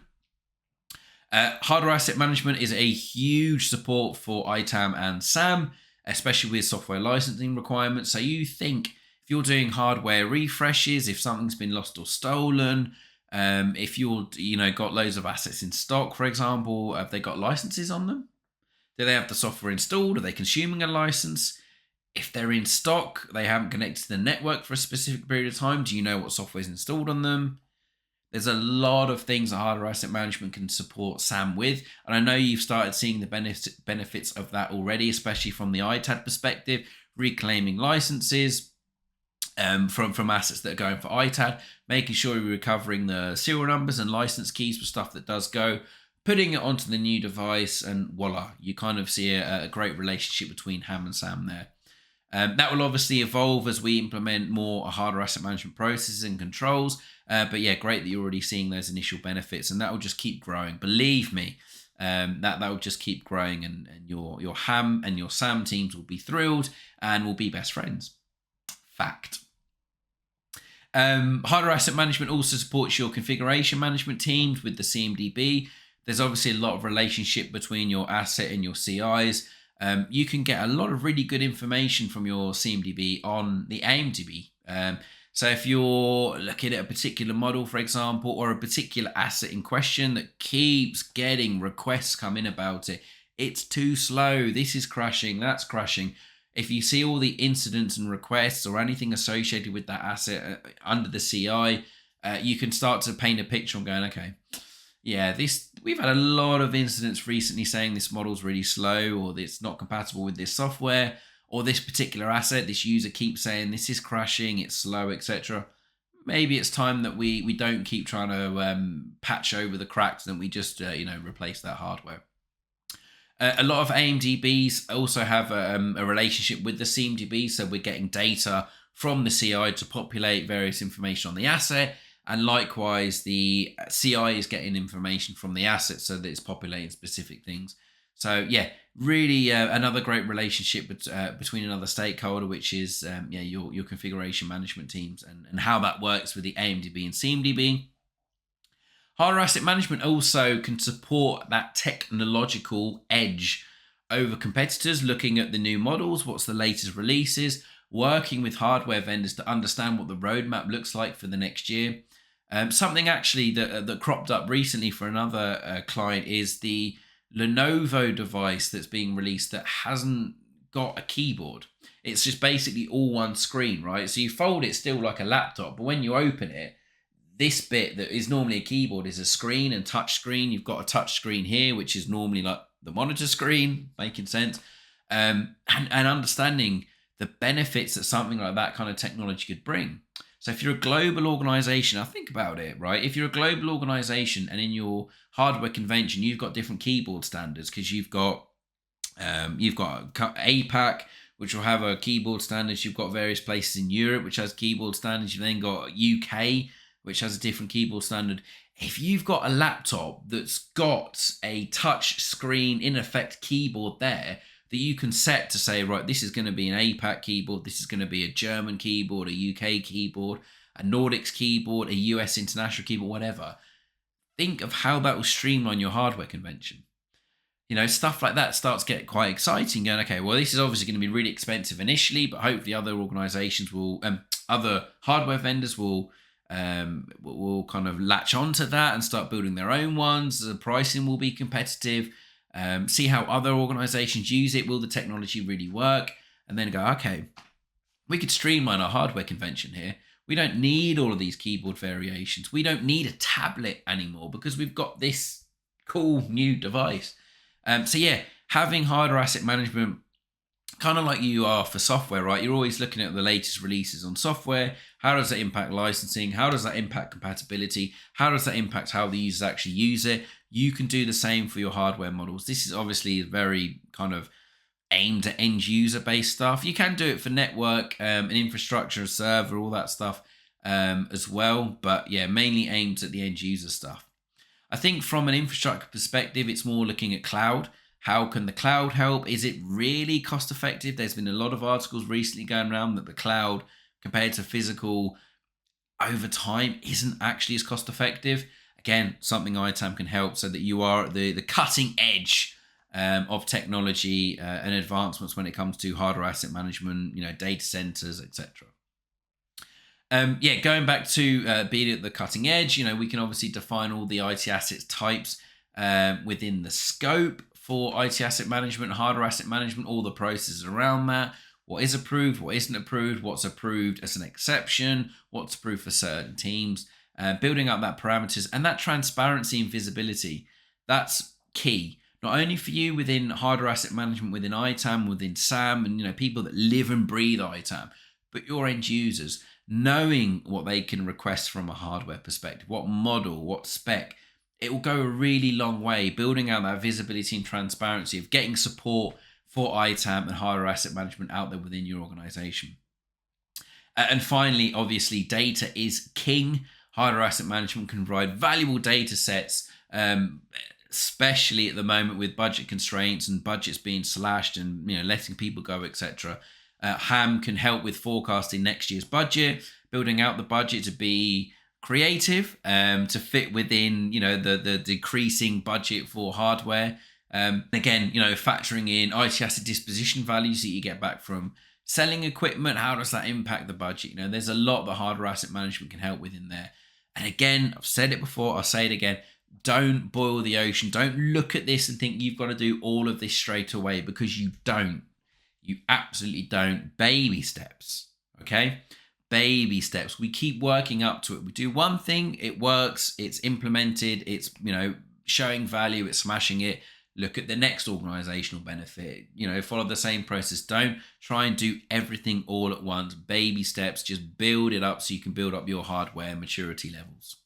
Hardware asset management is a huge support for ITAM and SAM, especially with software licensing requirements. So you think, if you're doing hardware refreshes, if something's been lost or stolen, if you're, got loads of assets in stock, for example, have they got licenses on them? Do they have the software installed? Are they consuming a license? If they're in stock, they haven't connected to the network for a specific period of time. Do you know what software is installed on them? There's a lot of things that hardware asset management can support SAM with. And I know you've started seeing the benefits of that already, especially from the ITAD perspective, reclaiming licenses from assets that are going for ITAD, making sure you're recovering the serial numbers and license keys for stuff that does go, putting it onto the new device, and voila, you kind of see a great relationship between HAM and SAM there. That will obviously evolve as we implement more hardware asset management processes and controls. But yeah, great that you're already seeing those initial benefits, and that will just keep growing. Believe me, that will just keep growing, and your HAM and your SAM teams will be thrilled and will be best friends. Fact. Hardware asset management also supports your configuration management teams with the CMDB. There's obviously a lot of relationship between your asset and your CIs. You can get a lot of really good information from your CMDB on the AIMDB. So if you're looking at a particular model, for example, or a particular asset in question that keeps getting requests coming about it, it's too slow, this is crashing, that's crashing. If you see all the incidents and requests or anything associated with that asset under the CI, you can start to paint a picture and going, okay, yeah, we've had a lot of incidents recently saying this model's really slow, or it's not compatible with this software, or this particular asset, this user keeps saying this is crashing, it's slow, etc. Maybe it's time that we don't keep trying to patch over the cracks, and we just replace that hardware. A lot of AIMDBs also have a relationship with the CMDB, so we're getting data from the CI to populate various information on the asset, and likewise the CI is getting information from the asset so that it's populating specific things. So yeah, really another great relationship between another stakeholder, which is your configuration management teams, and how that works with the AIMDB and CMDB. Hardware asset management also can support that technological edge over competitors, looking at the new models, what's the latest releases, working with hardware vendors to understand what the roadmap looks like for the next year. Something actually that cropped up recently for another client is the Lenovo device that's being released that hasn't got a keyboard. It's just basically all one screen, right? So you fold it still like a laptop, but when you open it, this bit that is normally a keyboard is a screen and touch screen. You've got a touch screen here, which is normally like the monitor screen, making sense. And understanding the benefits that something like that kind of technology could bring. So if you're a global organization, I think about it, right? If you're a global organization and in your hardware convention, you've got different keyboard standards, because you've got APAC, which will have a keyboard standards. You've got various places in Europe, which has keyboard standards. You've then got UK, which has a different keyboard standard. If you've got a laptop that's got a touch screen, in effect, keyboard there, that you can set to say, right, this is going to be an APAC keyboard, this is going to be a German keyboard, a UK keyboard, a Nordics keyboard, a US international keyboard, whatever. Think of how that will streamline your hardware convention. Stuff like that starts to get quite exciting. Going, okay, well, this is obviously going to be really expensive initially, but hopefully other organizations will, other hardware vendors will kind of latch onto that and start building their own ones. The pricing will be competitive. See how other organizations use it. Will the technology really work? And then go, okay, we could streamline our hardware convention here. We don't need all of these keyboard variations. We don't need a tablet anymore because we've got this cool new device. So yeah, having hardware asset management, kind of like you are for software, right? You're always looking at the latest releases on software. How does that impact licensing? How does that impact compatibility? How does that impact how the users actually use it? You can do the same for your hardware models. This is obviously very kind of aimed at end user based stuff. You can do it for network and infrastructure, server, all that stuff as well. But yeah, mainly aimed at the end user stuff. I think from an infrastructure perspective, it's more looking at cloud. How can the cloud help? Is it really cost effective? There's been a lot of articles recently going around that the cloud compared to physical over time isn't actually as cost effective. Again, something ITAM can help so that you are at the cutting edge of technology and advancements when it comes to hardware asset management, data centers, etc. Yeah, going back to being at the cutting edge, we can obviously define all the IT assets types within the scope for IT asset management, hardware asset management, all the processes around that. What is approved, what isn't approved, what's approved as an exception, what's approved for certain teams, building up that parameters and that transparency and visibility. That's key, not only for you within hardware asset management, within ITAM, within SAM, and people that live and breathe ITAM, but your end users, knowing what they can request from a hardware perspective, what model, what spec. It will go a really long way building out that visibility and transparency of getting support for ITAM and hardware asset management out there within your organization. And finally, obviously, data is king. Hardware asset management can provide valuable data sets, especially at the moment with budget constraints and budgets being slashed and letting people go, etc. HAM can help with forecasting next year's budget, building out the budget to be creative, to fit within the decreasing budget for hardware. Again, factoring in IT asset disposition values that you get back from selling equipment. How does that impact the budget? There's a lot that hardware asset management can help with in there. And again, I've said it before, I'll say it again. Don't boil the ocean. Don't look at this and think you've got to do all of this straight away, because you don't. You absolutely don't. Baby steps, okay? Baby steps. We keep working up to it. We do one thing, it works, it's implemented, it's, showing value, it's smashing it. Look at the next organizational benefit, follow the same process. Don't try and do everything all at once. Baby steps, just build it up so you can build up your hardware maturity levels.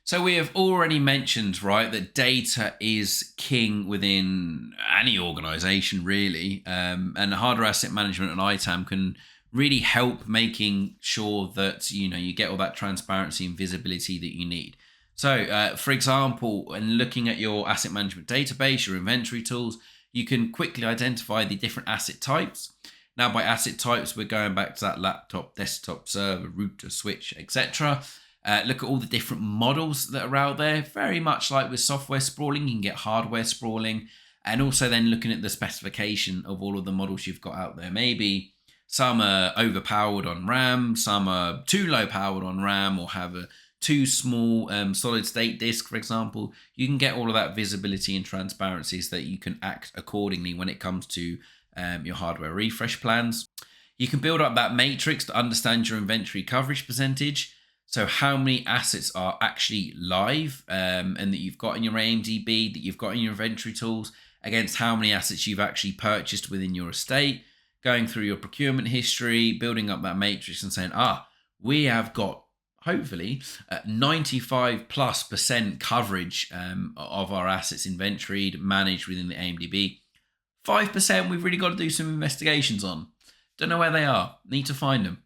So we have already mentioned, right, that data is king within any organization, really. And hardware asset management and ITAM can really help making sure that, you get all that transparency and visibility that you need. So, for example, when looking at your asset management database, your inventory tools, you can quickly identify the different asset types. Now, by asset types, we're going back to that laptop, desktop, server, router, switch, etc. Look at all the different models that are out there. Very much like with software sprawling, you can get hardware sprawling. And also then looking at the specification of all of the models you've got out there. Maybe some are overpowered on RAM, some are too low powered on RAM, or have a too small solid state disk, for example. You can get all of that visibility and transparency so that you can act accordingly when it comes to your hardware refresh plans. You can build up that matrix to understand your inventory coverage percentage. So how many assets are actually live and that you've got in your AMDB, that you've got in your inventory tools, against how many assets you've actually purchased within your estate, going through your procurement history, building up that matrix and saying, we have got hopefully 95+% coverage of our assets inventoried, managed within the AMDB. 5% we've really got to do some investigations on. Don't know where they are. Need to find them.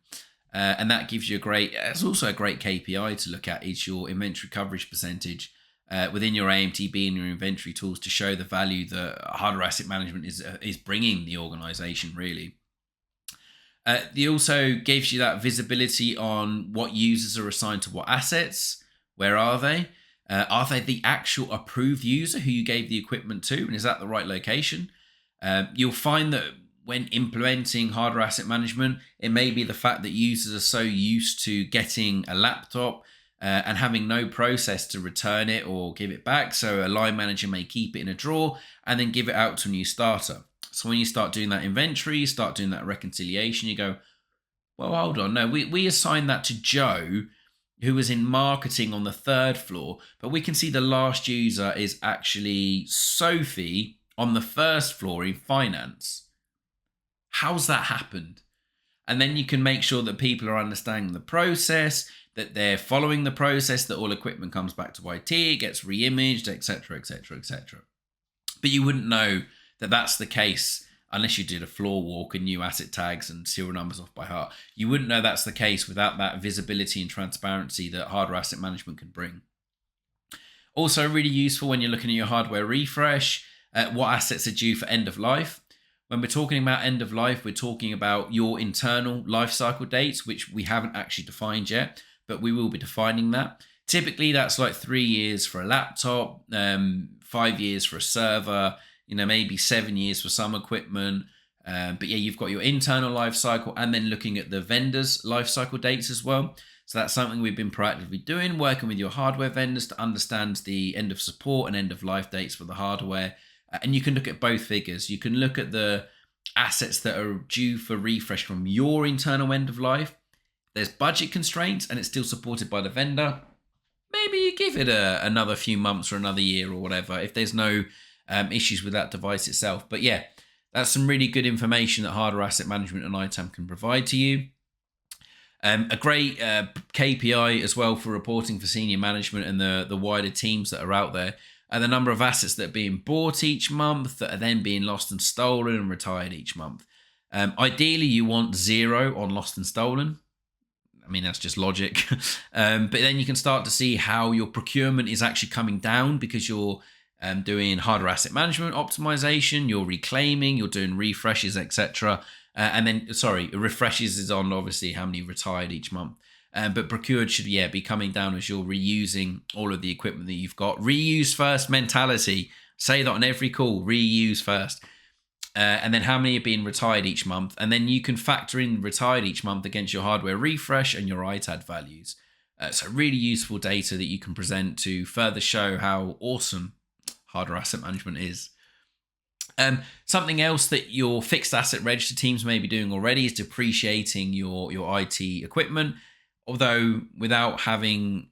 And that gives you it's also a great KPI to look at, is your inventory coverage percentage within your AMDB and your inventory tools, to show the value that hardware asset management is bringing the organization, really. It also gives you that visibility on what users are assigned to what assets. Where are they? Are they the actual approved user who you gave the equipment to? And is that the right location? You'll find that when implementing hardware asset management, it may be the fact that users are so used to getting a laptop and having no process to return it or give it back. So a line manager may keep it in a drawer and then give it out to a new starter. So when you start doing that inventory, start doing that reconciliation, you go, well, hold on. No, we assigned that to Joe, who was in marketing on the 3rd floor, but we can see the last user is actually Sophie on the 1st floor in finance. How's that happened? And then you can make sure that people are understanding the process, that they're following the process, that all equipment comes back to IT, gets re-imaged, etc., etc., etc. But you wouldn't know that that's the case unless you did a floor walk and knew asset tags and serial numbers off by heart. You wouldn't know that's the case without that visibility and transparency that hardware asset management can bring. Also really useful when you're looking at your hardware refresh, what assets are due for end of life. When we're talking about end of life, we're talking about your internal life cycle dates, which we haven't actually defined yet, but we will be defining that. Typically, that's like 3 years for a laptop, 5 years for a server, maybe 7 years for some equipment. But yeah, you've got your internal life cycle and then looking at the vendors' life cycle dates as well. So that's something we've been proactively doing, working with your hardware vendors to understand the end of support and end of life dates for the hardware. And you can look at both figures. You can look at the assets that are due for refresh from your internal end of life. There's budget constraints and it's still supported by the vendor. Maybe you give it another few months or another year or whatever if there's no issues with that device itself. But yeah, that's some really good information that hardware asset management and ITAM can provide to you. A great KPI as well for reporting for senior management and the wider teams that are out there are the number of assets that are being bought each month that are then being lost and stolen and retired each month. Ideally, you want 0 on lost and stolen. I mean, that's just logic. But then you can start to see how your procurement is actually coming down because you're doing hardware asset management optimization, you're reclaiming, you're doing refreshes, etc. And then, refreshes is on obviously how many retired each month. But procured should, be coming down as you're reusing all of the equipment that you've got. Reuse first mentality. Say that on every call, reuse first. And then how many are being retired each month. And then you can factor in retired each month against your hardware refresh and your ITAD values. So really useful data that you can present to further show how awesome hardware asset management is. Something else that your fixed asset register teams may be doing already is depreciating your IT equipment. Although without having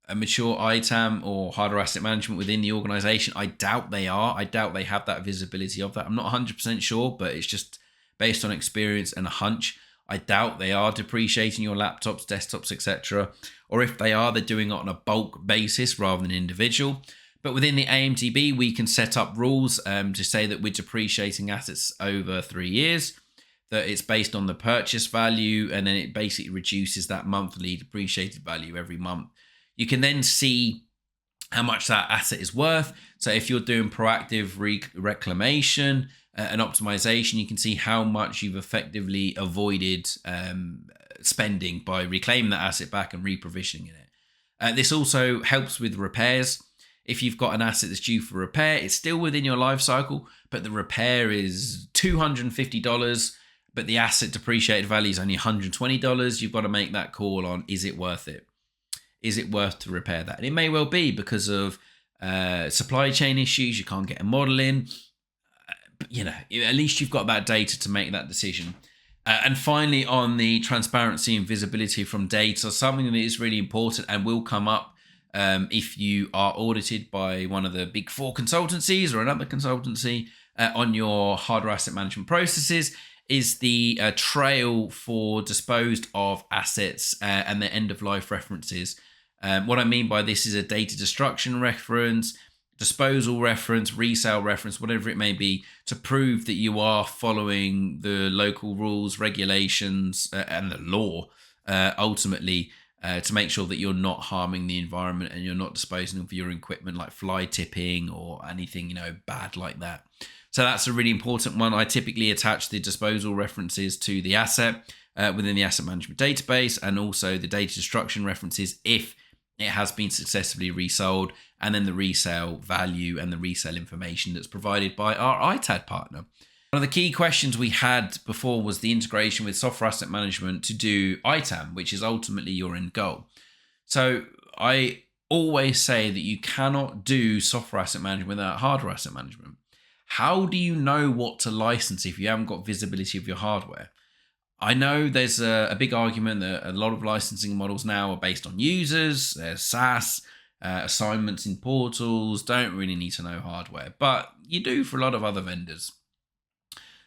a mature ITAM or hardware asset management within the organization, I doubt they are. I doubt they have that visibility of that. I'm not 100% sure, but it's just based on experience and a hunch. I doubt they are depreciating your laptops, desktops, etc. Or if they are, they're doing it on a bulk basis rather than individual. But within the AMTB, we can set up rules to say that we're depreciating assets over 3 years, that it's based on the purchase value, and then it basically reduces that monthly depreciated value every month. You can then see how much that asset is worth. So if you're doing proactive reclamation and optimization, you can see how much you've effectively avoided spending by reclaiming that asset back and reprovisioning it. This also helps with repairs. If you've got an asset that's due for repair, it's still within your life cycle, but the repair is $250, but the asset depreciated value is only $120. You've got to make that call on, is it worth it? Is it worth to repair that? And it may well be because of supply chain issues. You can't get a model in. But, at least you've got that data to make that decision. And finally, on the transparency and visibility from data, something that is really important and will come up if you are audited by one of the big 4 consultancies or another consultancy on your hardware asset management processes is the trail for disposed of assets and the end of life references. What I mean by this is a data destruction reference, disposal reference, resale reference, whatever it may be, to prove that you are following the local rules, regulations, and the law ultimately. To make sure that you're not harming the environment and you're not disposing of your equipment like fly tipping or anything, bad like that. So that's a really important one. I typically attach the disposal references to the asset within the asset management database, and also the data destruction references if it has been successfully resold, and then the resale value and the resale information that's provided by our ITAD partner. One of the key questions we had before was the integration with software asset management to do ITAM, which is ultimately your end goal. So I always say that you cannot do software asset management without hardware asset management. How do you know what to license if you haven't got visibility of your hardware? I know there's a big argument that a lot of licensing models now are based on users, there's SaaS, assignments in portals, don't really need to know hardware, but you do for a lot of other vendors.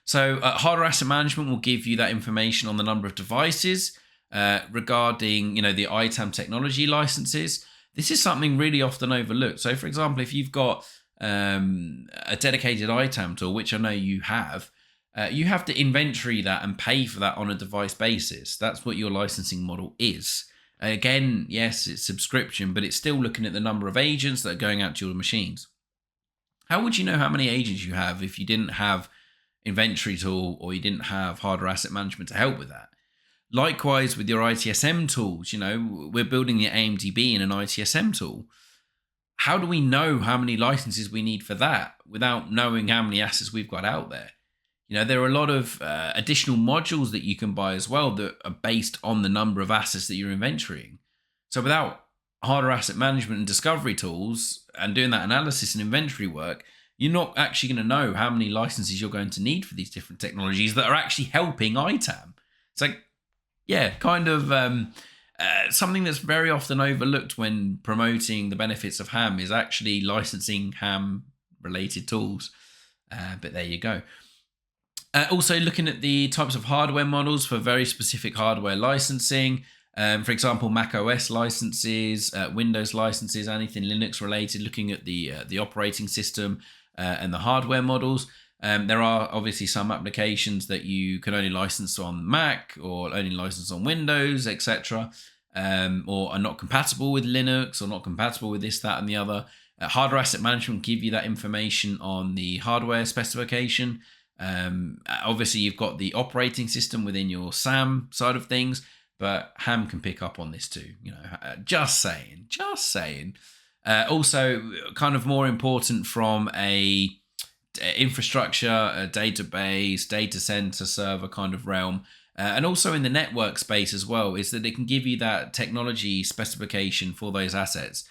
So hardware asset management will give you that information on the number of devices regarding, the ITAM technology licenses. This is something really often overlooked. So for example, if you've got a dedicated ITAM tool, which I know you have to inventory that and pay for that on a device basis. That's what your licensing model is. Again, yes, it's subscription, but it's still looking at the number of agents that are going out to your machines. How would you know how many agents you have if you didn't have inventory tool or you didn't have hardware asset management to help with that? Likewise with your ITSM tools, we're building the AMDB in an ITSM tool. How do we know how many licenses we need for that without knowing how many assets we've got out there? There are a lot of additional modules that you can buy as well that are based on the number of assets that you're inventorying. So without hardware asset management and discovery tools and doing that analysis and inventory work, you're not actually going to know how many licenses you're going to need for these different technologies that are actually helping ITAM. It's like, yeah, kind of something that's very often overlooked when promoting the benefits of ham is actually licensing ham related tools. But there you go. Also looking at the types of hardware models for very specific hardware licensing. For example, Mac OS licenses, Windows licenses, anything Linux related, looking at the operating system and the hardware models. There are obviously some applications that you can only license on Mac or only license on Windows, etc., or are not compatible with Linux or not compatible with this, that, and the other. Hardware asset management will give you that information on the hardware specification. Obviously, you've got the operating system within your SAM side of things, but ham can pick up on this too. Just saying. Also, kind of more important from a infrastructure, a database, data center, server kind of realm, and also in the network space as well, is that it can give you that technology specification for those assets.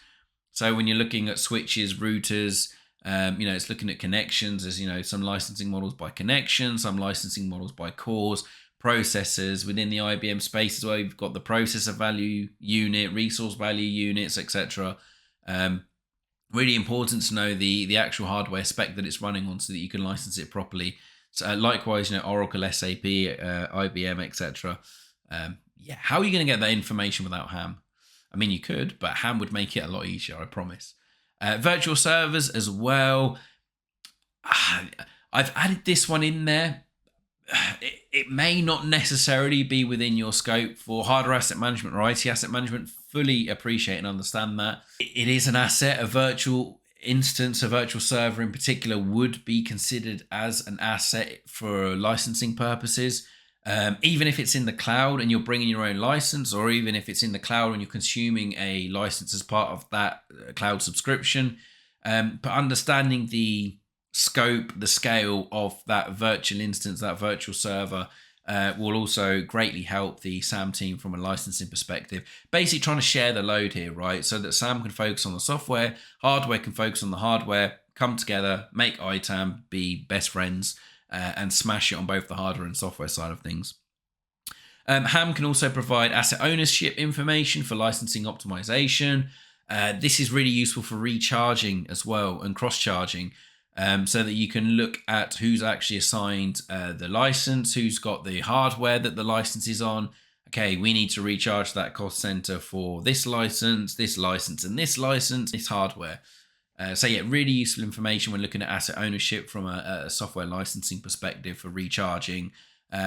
So when you're looking at switches, routers, it's looking at connections. There's, some licensing models by connection, some licensing models by cores, processors. Within the IBM space as well, you've got the processor value unit, resource value units, etc. Really important to know the actual hardware spec that it's running on so that you can license it properly. So likewise, Oracle, SAP, IBM, etc. How are you going to get that information without ham? I mean, you could, but ham would make it a lot easier, I promise. Virtual servers as well. I've added this one in there. It may not necessarily be within your scope for hardware asset management or IT asset management. Fully appreciate and understand that. It is an asset. A virtual instance, a virtual server in particular, would be considered as an asset for licensing purposes. Even if it's in the cloud and you're bringing your own license, or even if it's in the cloud and you're consuming a license as part of that cloud subscription. But understanding the scope, the scale of that virtual instance, that virtual server, will also greatly help the SAM team from a licensing perspective. Basically trying to share the load here, right? So that SAM can focus on the software, hardware can focus on the hardware, come together, make ITAM be best friends, and smash it on both the hardware and software side of things. Ham can also provide asset ownership information for licensing optimization. This is really useful for recharging as well and cross-charging, so that you can look at who's actually assigned the license, who's got the hardware that the license is on. Okay, we need to recharge that cost center for this license, and this license, this hardware. Really useful information when looking at asset ownership from a software licensing perspective for recharging.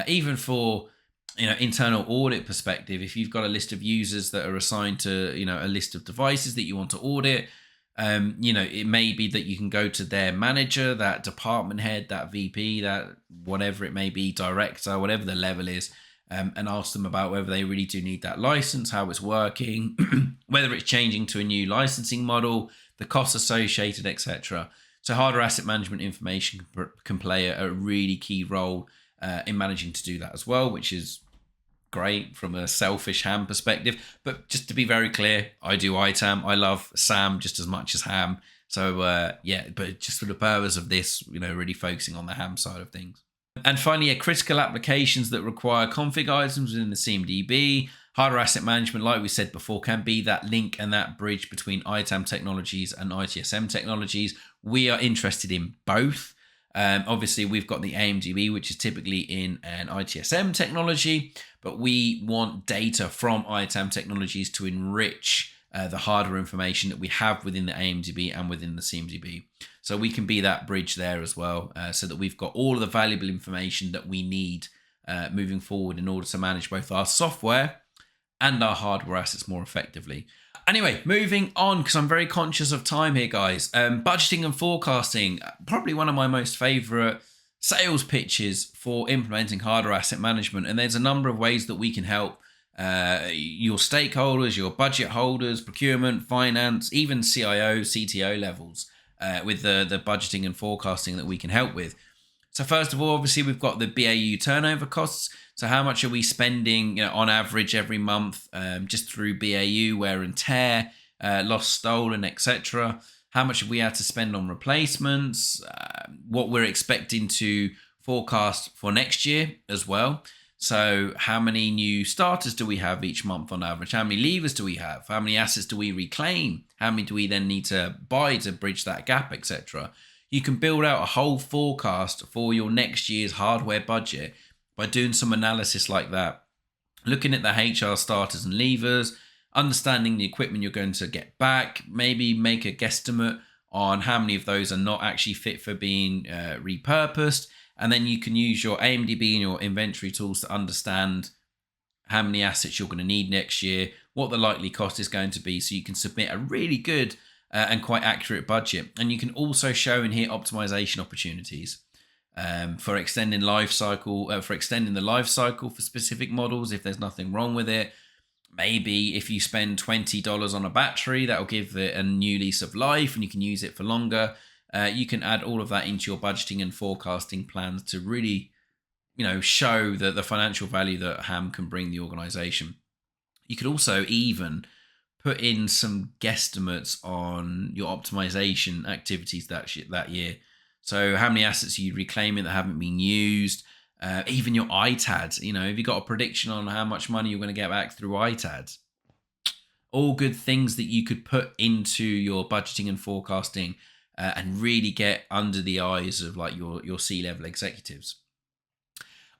Even for internal audit perspective, if you've got a list of users that are assigned to a list of devices that you want to audit, it may be that you can go to their manager, that department head, that VP, that whatever it may be, director, whatever the level is, and ask them about whether they really do need that license, how it's working, whether it's changing to a new licensing model, the costs associated, etc. So hardware asset management information can play a really key role in managing to do that as well, which is great from a selfish ham perspective. But just to be very clear, I do ITAM. I love SAM just as much as ham. So but just for the purpose of this, really focusing on the ham side of things. And finally, critical applications that require config items within the CMDB. Hardware asset management, like we said before, can be that link and that bridge between ITAM technologies and ITSM technologies. We are interested in both. Obviously, we've got the AMDB, which is typically in an ITSM technology, but we want data from ITAM technologies to enrich the hardware information that we have within the AMDB and within the CMDB. So we can be that bridge there as well, so that we've got all of the valuable information that we need moving forward in order to manage both our software and our hardware assets more effectively. Anyway, moving on, because I'm very conscious of time here, guys. Budgeting and forecasting, probably one of my most favorite sales pitches for implementing hardware asset management. And there's a number of ways that we can help your stakeholders, your budget holders, procurement, finance, even CIO, CTO levels with the budgeting and forecasting that we can help with. So first of all, obviously we've got the BAU turnover costs. So how much are we spending, on average every month, just through BAU, wear and tear, lost, stolen, etc. How much have we had to spend on replacements? What we're expecting to forecast for next year as well. So how many new starters do we have each month on average? How many leavers do we have? How many assets do we reclaim? How many do we then need to buy to bridge that gap, etc.? You can build out a whole forecast for your next year's hardware budget by doing some analysis like that. Looking at the HR starters and leavers, understanding the equipment you're going to get back, maybe make a guesstimate on how many of those are not actually fit for being repurposed. And then you can use your AMDB and your inventory tools to understand how many assets you're going to need next year, what the likely cost is going to be, so you can submit a really good and quite accurate budget. And you can also show in here optimization opportunities for extending the life cycle for specific models if there's nothing wrong with it. Maybe if you spend $20 on a battery, that will give it a new lease of life and you can use it for longer. You can add all of that into your budgeting and forecasting plans to really, show the financial value that HAM can bring the organization. You could also even put in some guesstimates on your optimization activities that year. So how many assets are you reclaiming that haven't been used? Even your ITADs, have you got a prediction on how much money you're going to get back through ITADs? All good things that you could put into your budgeting and forecasting and really get under the eyes of like your C-level executives.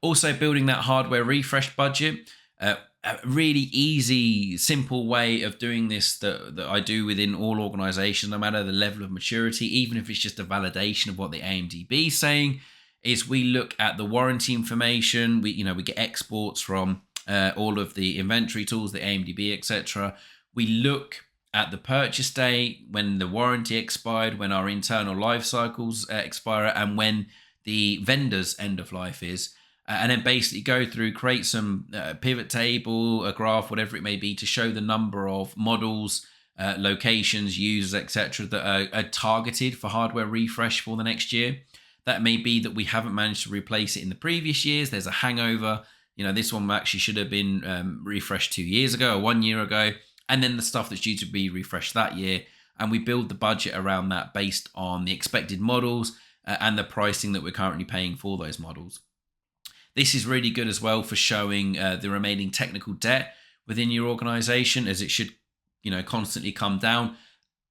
Also building that hardware refresh budget. A really easy, simple way of doing this that I do within all organizations, no matter the level of maturity, even if it's just a validation of what the AMDB is saying, is we look at the warranty information. We get exports from all of the inventory tools, the AMDB, etc. We look at the purchase date, when the warranty expired, when our internal life cycles expire, and when the vendor's end of life is. And then basically go through, create some pivot table, a graph, whatever it may be, to show the number of models, locations, users, etc. that are targeted for hardware refresh for the next year. That may be that we haven't managed to replace it in the previous years. There's a hangover. This one actually should have been refreshed 2 years ago or 1 year ago. And then the stuff that's due to be refreshed that year. And we build the budget around that based on the expected models and the pricing that we're currently paying for those models. This is really good as well for showing the remaining technical debt within your organization, as it should, constantly come down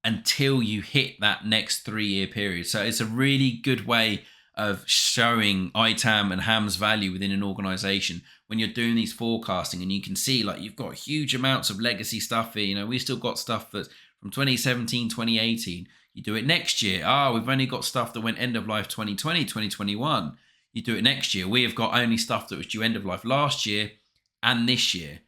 until you hit that next 3-year period. So it's a really good way of showing ITAM and HAM's value within an organization when you're doing these forecasting, and you can see like you've got huge amounts of legacy stuff here. We still got stuff that's from 2017, 2018. You do it next year. We've only got stuff that went end of life 2020, 2021. You do it next year. We have got only stuff that was due end of life last year and this year.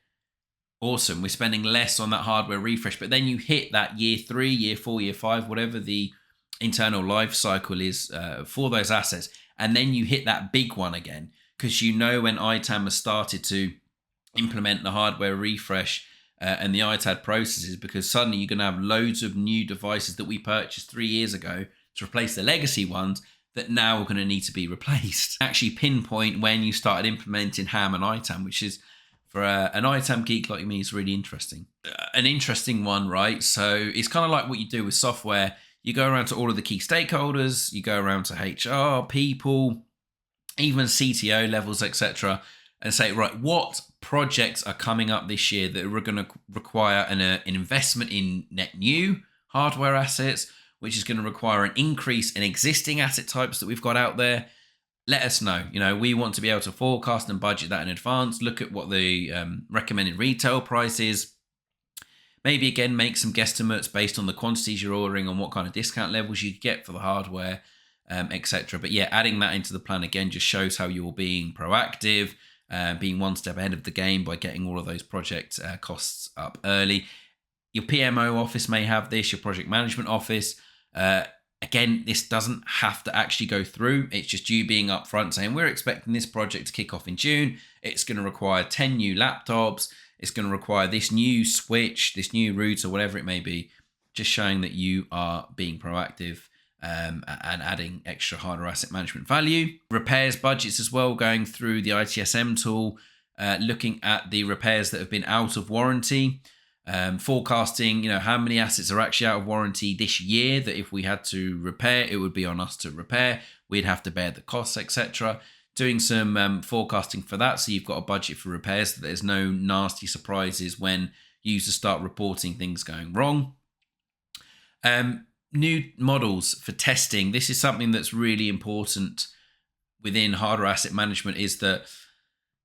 Awesome. We're spending less on that hardware refresh, but then you hit that year 3, year 4, year 5, whatever the internal life cycle is for those assets. And then you hit that big one again, because when ITAM has started to implement the hardware refresh and the ITAD processes, because suddenly you're going to have loads of new devices that we purchased 3 years ago to replace the legacy ones that now are going to need to be replaced. Actually pinpoint when you started implementing HAM and ITAM, which is, for an ITAM geek like me, is really interesting. An interesting one, right? So it's kind of like what you do with software. You go around to all of the key stakeholders, you go around to HR, people, even CTO levels, etc., and say, right, what projects are coming up this year that are going to require an investment in net new hardware assets, which is going to require an increase in existing asset types that we've got out there. Let us know. We want to be able to forecast and budget that in advance, look at what the recommended retail price is. Maybe, again, make some guesstimates based on the quantities you're ordering, on what kind of discount levels you get for the hardware, etc. But yeah, adding that into the plan, again, just shows how you're being proactive, being one step ahead of the game by getting all of those project costs up early. Your PMO office may have this, your project management office. Again, this doesn't have to actually go through. It's just you being upfront saying, we're expecting this project to kick off in June. It's going to require 10 new laptops. It's going to require this new switch, this new router, whatever it may be. Just showing that you are being proactive and adding extra hardware asset management value. Repairs budgets as well, going through the ITSM tool, looking at the repairs that have been out of warranty, forecasting, how many assets are actually out of warranty this year that if we had to repair, it would be on us to repair. We'd have to bear the costs, etc. Doing some forecasting for that, so you've got a budget for repairs, so there's no nasty surprises when users start reporting things going wrong. New models for testing. This is something that's really important within hardware asset management, is that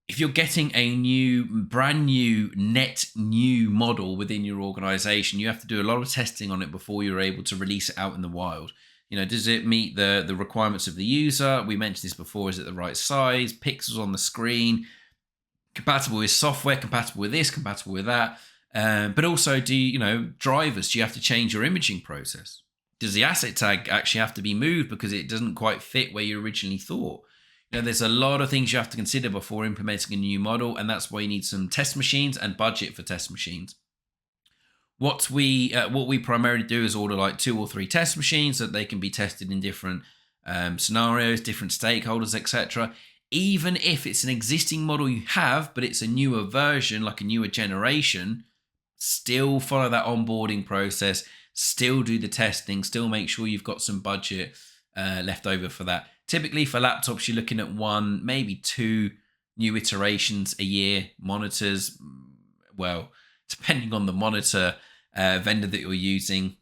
if you're getting a brand new, net new model within your organization, you have to do a lot of testing on it before you're able to release it out in the wild. Does it meet the requirements of the user? We mentioned this before. Is it the right size? Pixels on the screen? Compatible with software? Compatible with this? Compatible with that? But also, drivers? Do you have to change your imaging process? Does the asset tag actually have to be moved because it doesn't quite fit where you originally thought? There's a lot of things you have to consider before implementing a new model, and that's why you need some test machines and budget for test machines. What we primarily do is order like 2 or 3 test machines so that they can be tested in different scenarios, different stakeholders, etc. Even if it's an existing model you have, but it's a newer version, like a newer generation, still follow that onboarding process, still do the testing, still make sure you've got some budget left over for that. Typically for laptops, you're looking at 1, maybe 2 new iterations a year. Monitors, well, depending on the monitor vendor that you're using,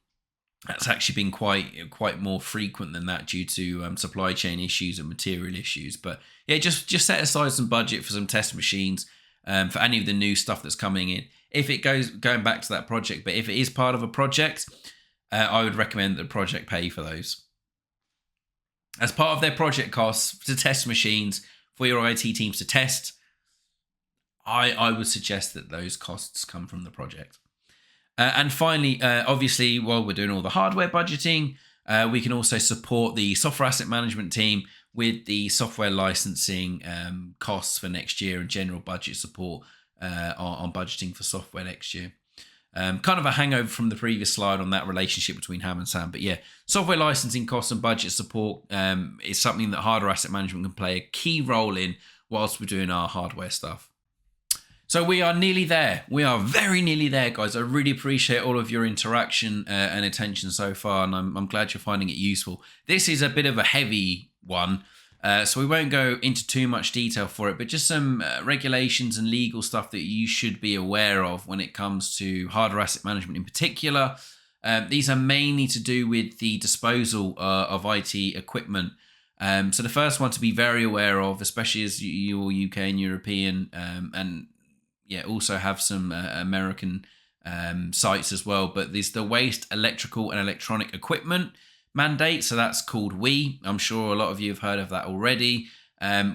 that's actually been quite more frequent than that due to supply chain issues and material issues. But yeah, just set aside some budget for some test machines for any of the new stuff that's coming in. If it going back to that project, but if it is part of a project, I would recommend that the project pay for those. As part of their project costs to test machines for your IT teams to test, I would suggest that those costs come from the project. And finally, obviously, while we're doing all the hardware budgeting, we can also support the software asset management team with the software licensing costs for next year and general budget support on budgeting for software next year. Kind of a hangover from the previous slide on that relationship between Ham and Sam. But yeah, software licensing costs and budget support is something that hardware asset management can play a key role in whilst we're doing our hardware stuff. So we are nearly there. We are very nearly there, guys. I really appreciate all of your interaction and attention so far, and I'm glad you're finding it useful. This is a bit of a heavy one, so we won't go into too much detail for it, but just some regulations and legal stuff that you should be aware of when it comes to hardware asset management in particular. These are mainly to do with the disposal of IT equipment. So the first one to be very aware of, especially as you're UK and European, and yeah, also have some American sites as well, but there's the Waste Electrical and Electronic Equipment mandate. So that's called WEEE. I'm sure a lot of you have heard of that already.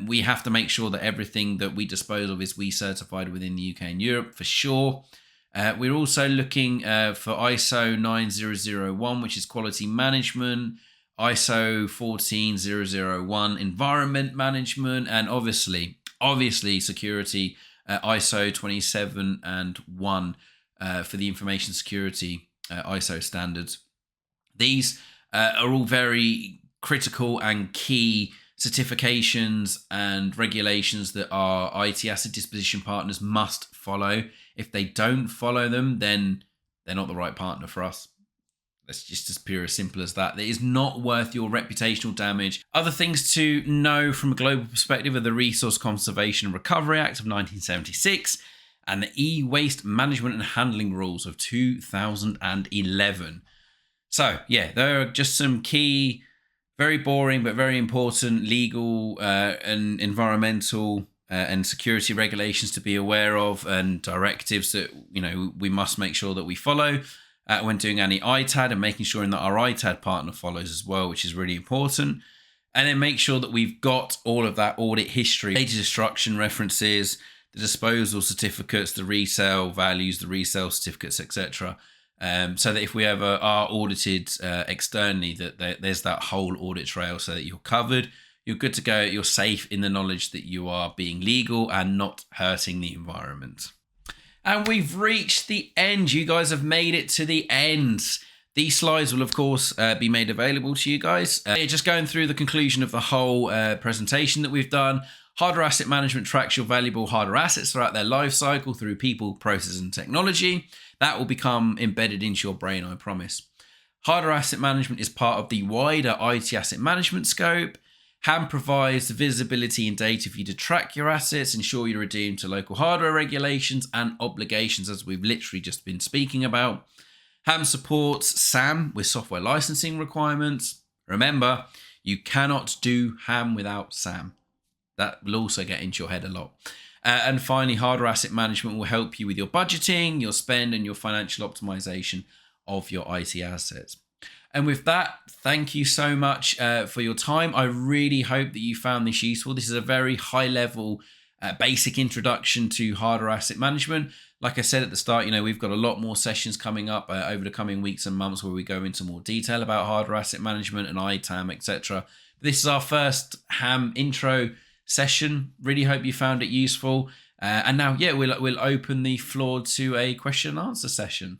We have to make sure that everything that we dispose of is WEEE certified within the UK and Europe for sure. We're also looking for ISO 9001, which is quality management, ISO 14001 environment management, and obviously security, ISO 27001 for the information security ISO standards. These are all very critical and key certifications and regulations that our IT asset disposition partners must follow. If they don't follow them, then they're not the right partner for us. That's just as pure as simple as that. It is not worth your reputational damage. Other things to know from a global perspective are the Resource Conservation and Recovery Act of 1976 and the E-Waste Management and Handling Rules of 2011. So, yeah, there are just some key, very boring but very important legal and environmental and security regulations to be aware of, and directives that we must make sure that we follow when doing any ITAD, and making sure that our ITAD partner follows as well, which is really important. And then make sure that we've got all of that audit history, data destruction references, the disposal certificates, the resale values, the resale certificates, etc. So that if we ever are audited externally, that there's that whole audit trail so that you're covered, you're good to go, you're safe in the knowledge that you are being legal and not hurting the environment. And we've reached the end. You guys have made it to the end. These slides will, of course, be made available to you guys. Just going through the conclusion of the whole presentation that we've done. Hardware asset management tracks your valuable hardware assets throughout their life cycle through people, process, and technology. That will become embedded into your brain, I promise. Hardware asset management is part of the wider IT asset management scope. HAM provides the visibility and data for you to track your assets, ensure you're adhering to local hardware regulations and obligations, as we've literally just been speaking about. HAM supports SAM with software licensing requirements. Remember, you cannot do HAM without SAM. That will also get into your head a lot. And finally, hardware asset management will help you with your budgeting, your spend, and your financial optimization of your IT assets. And with that, thank you so much for your time. I really hope that you found this useful. This is a very high level, basic introduction to hardware asset management. Like I said at the start, we've got a lot more sessions coming up over the coming weeks and months where we go into more detail about hardware asset management and ITAM, etc. This is our first HAM intro session. Really hope you found it useful. And now, we'll open the floor to a question and answer session.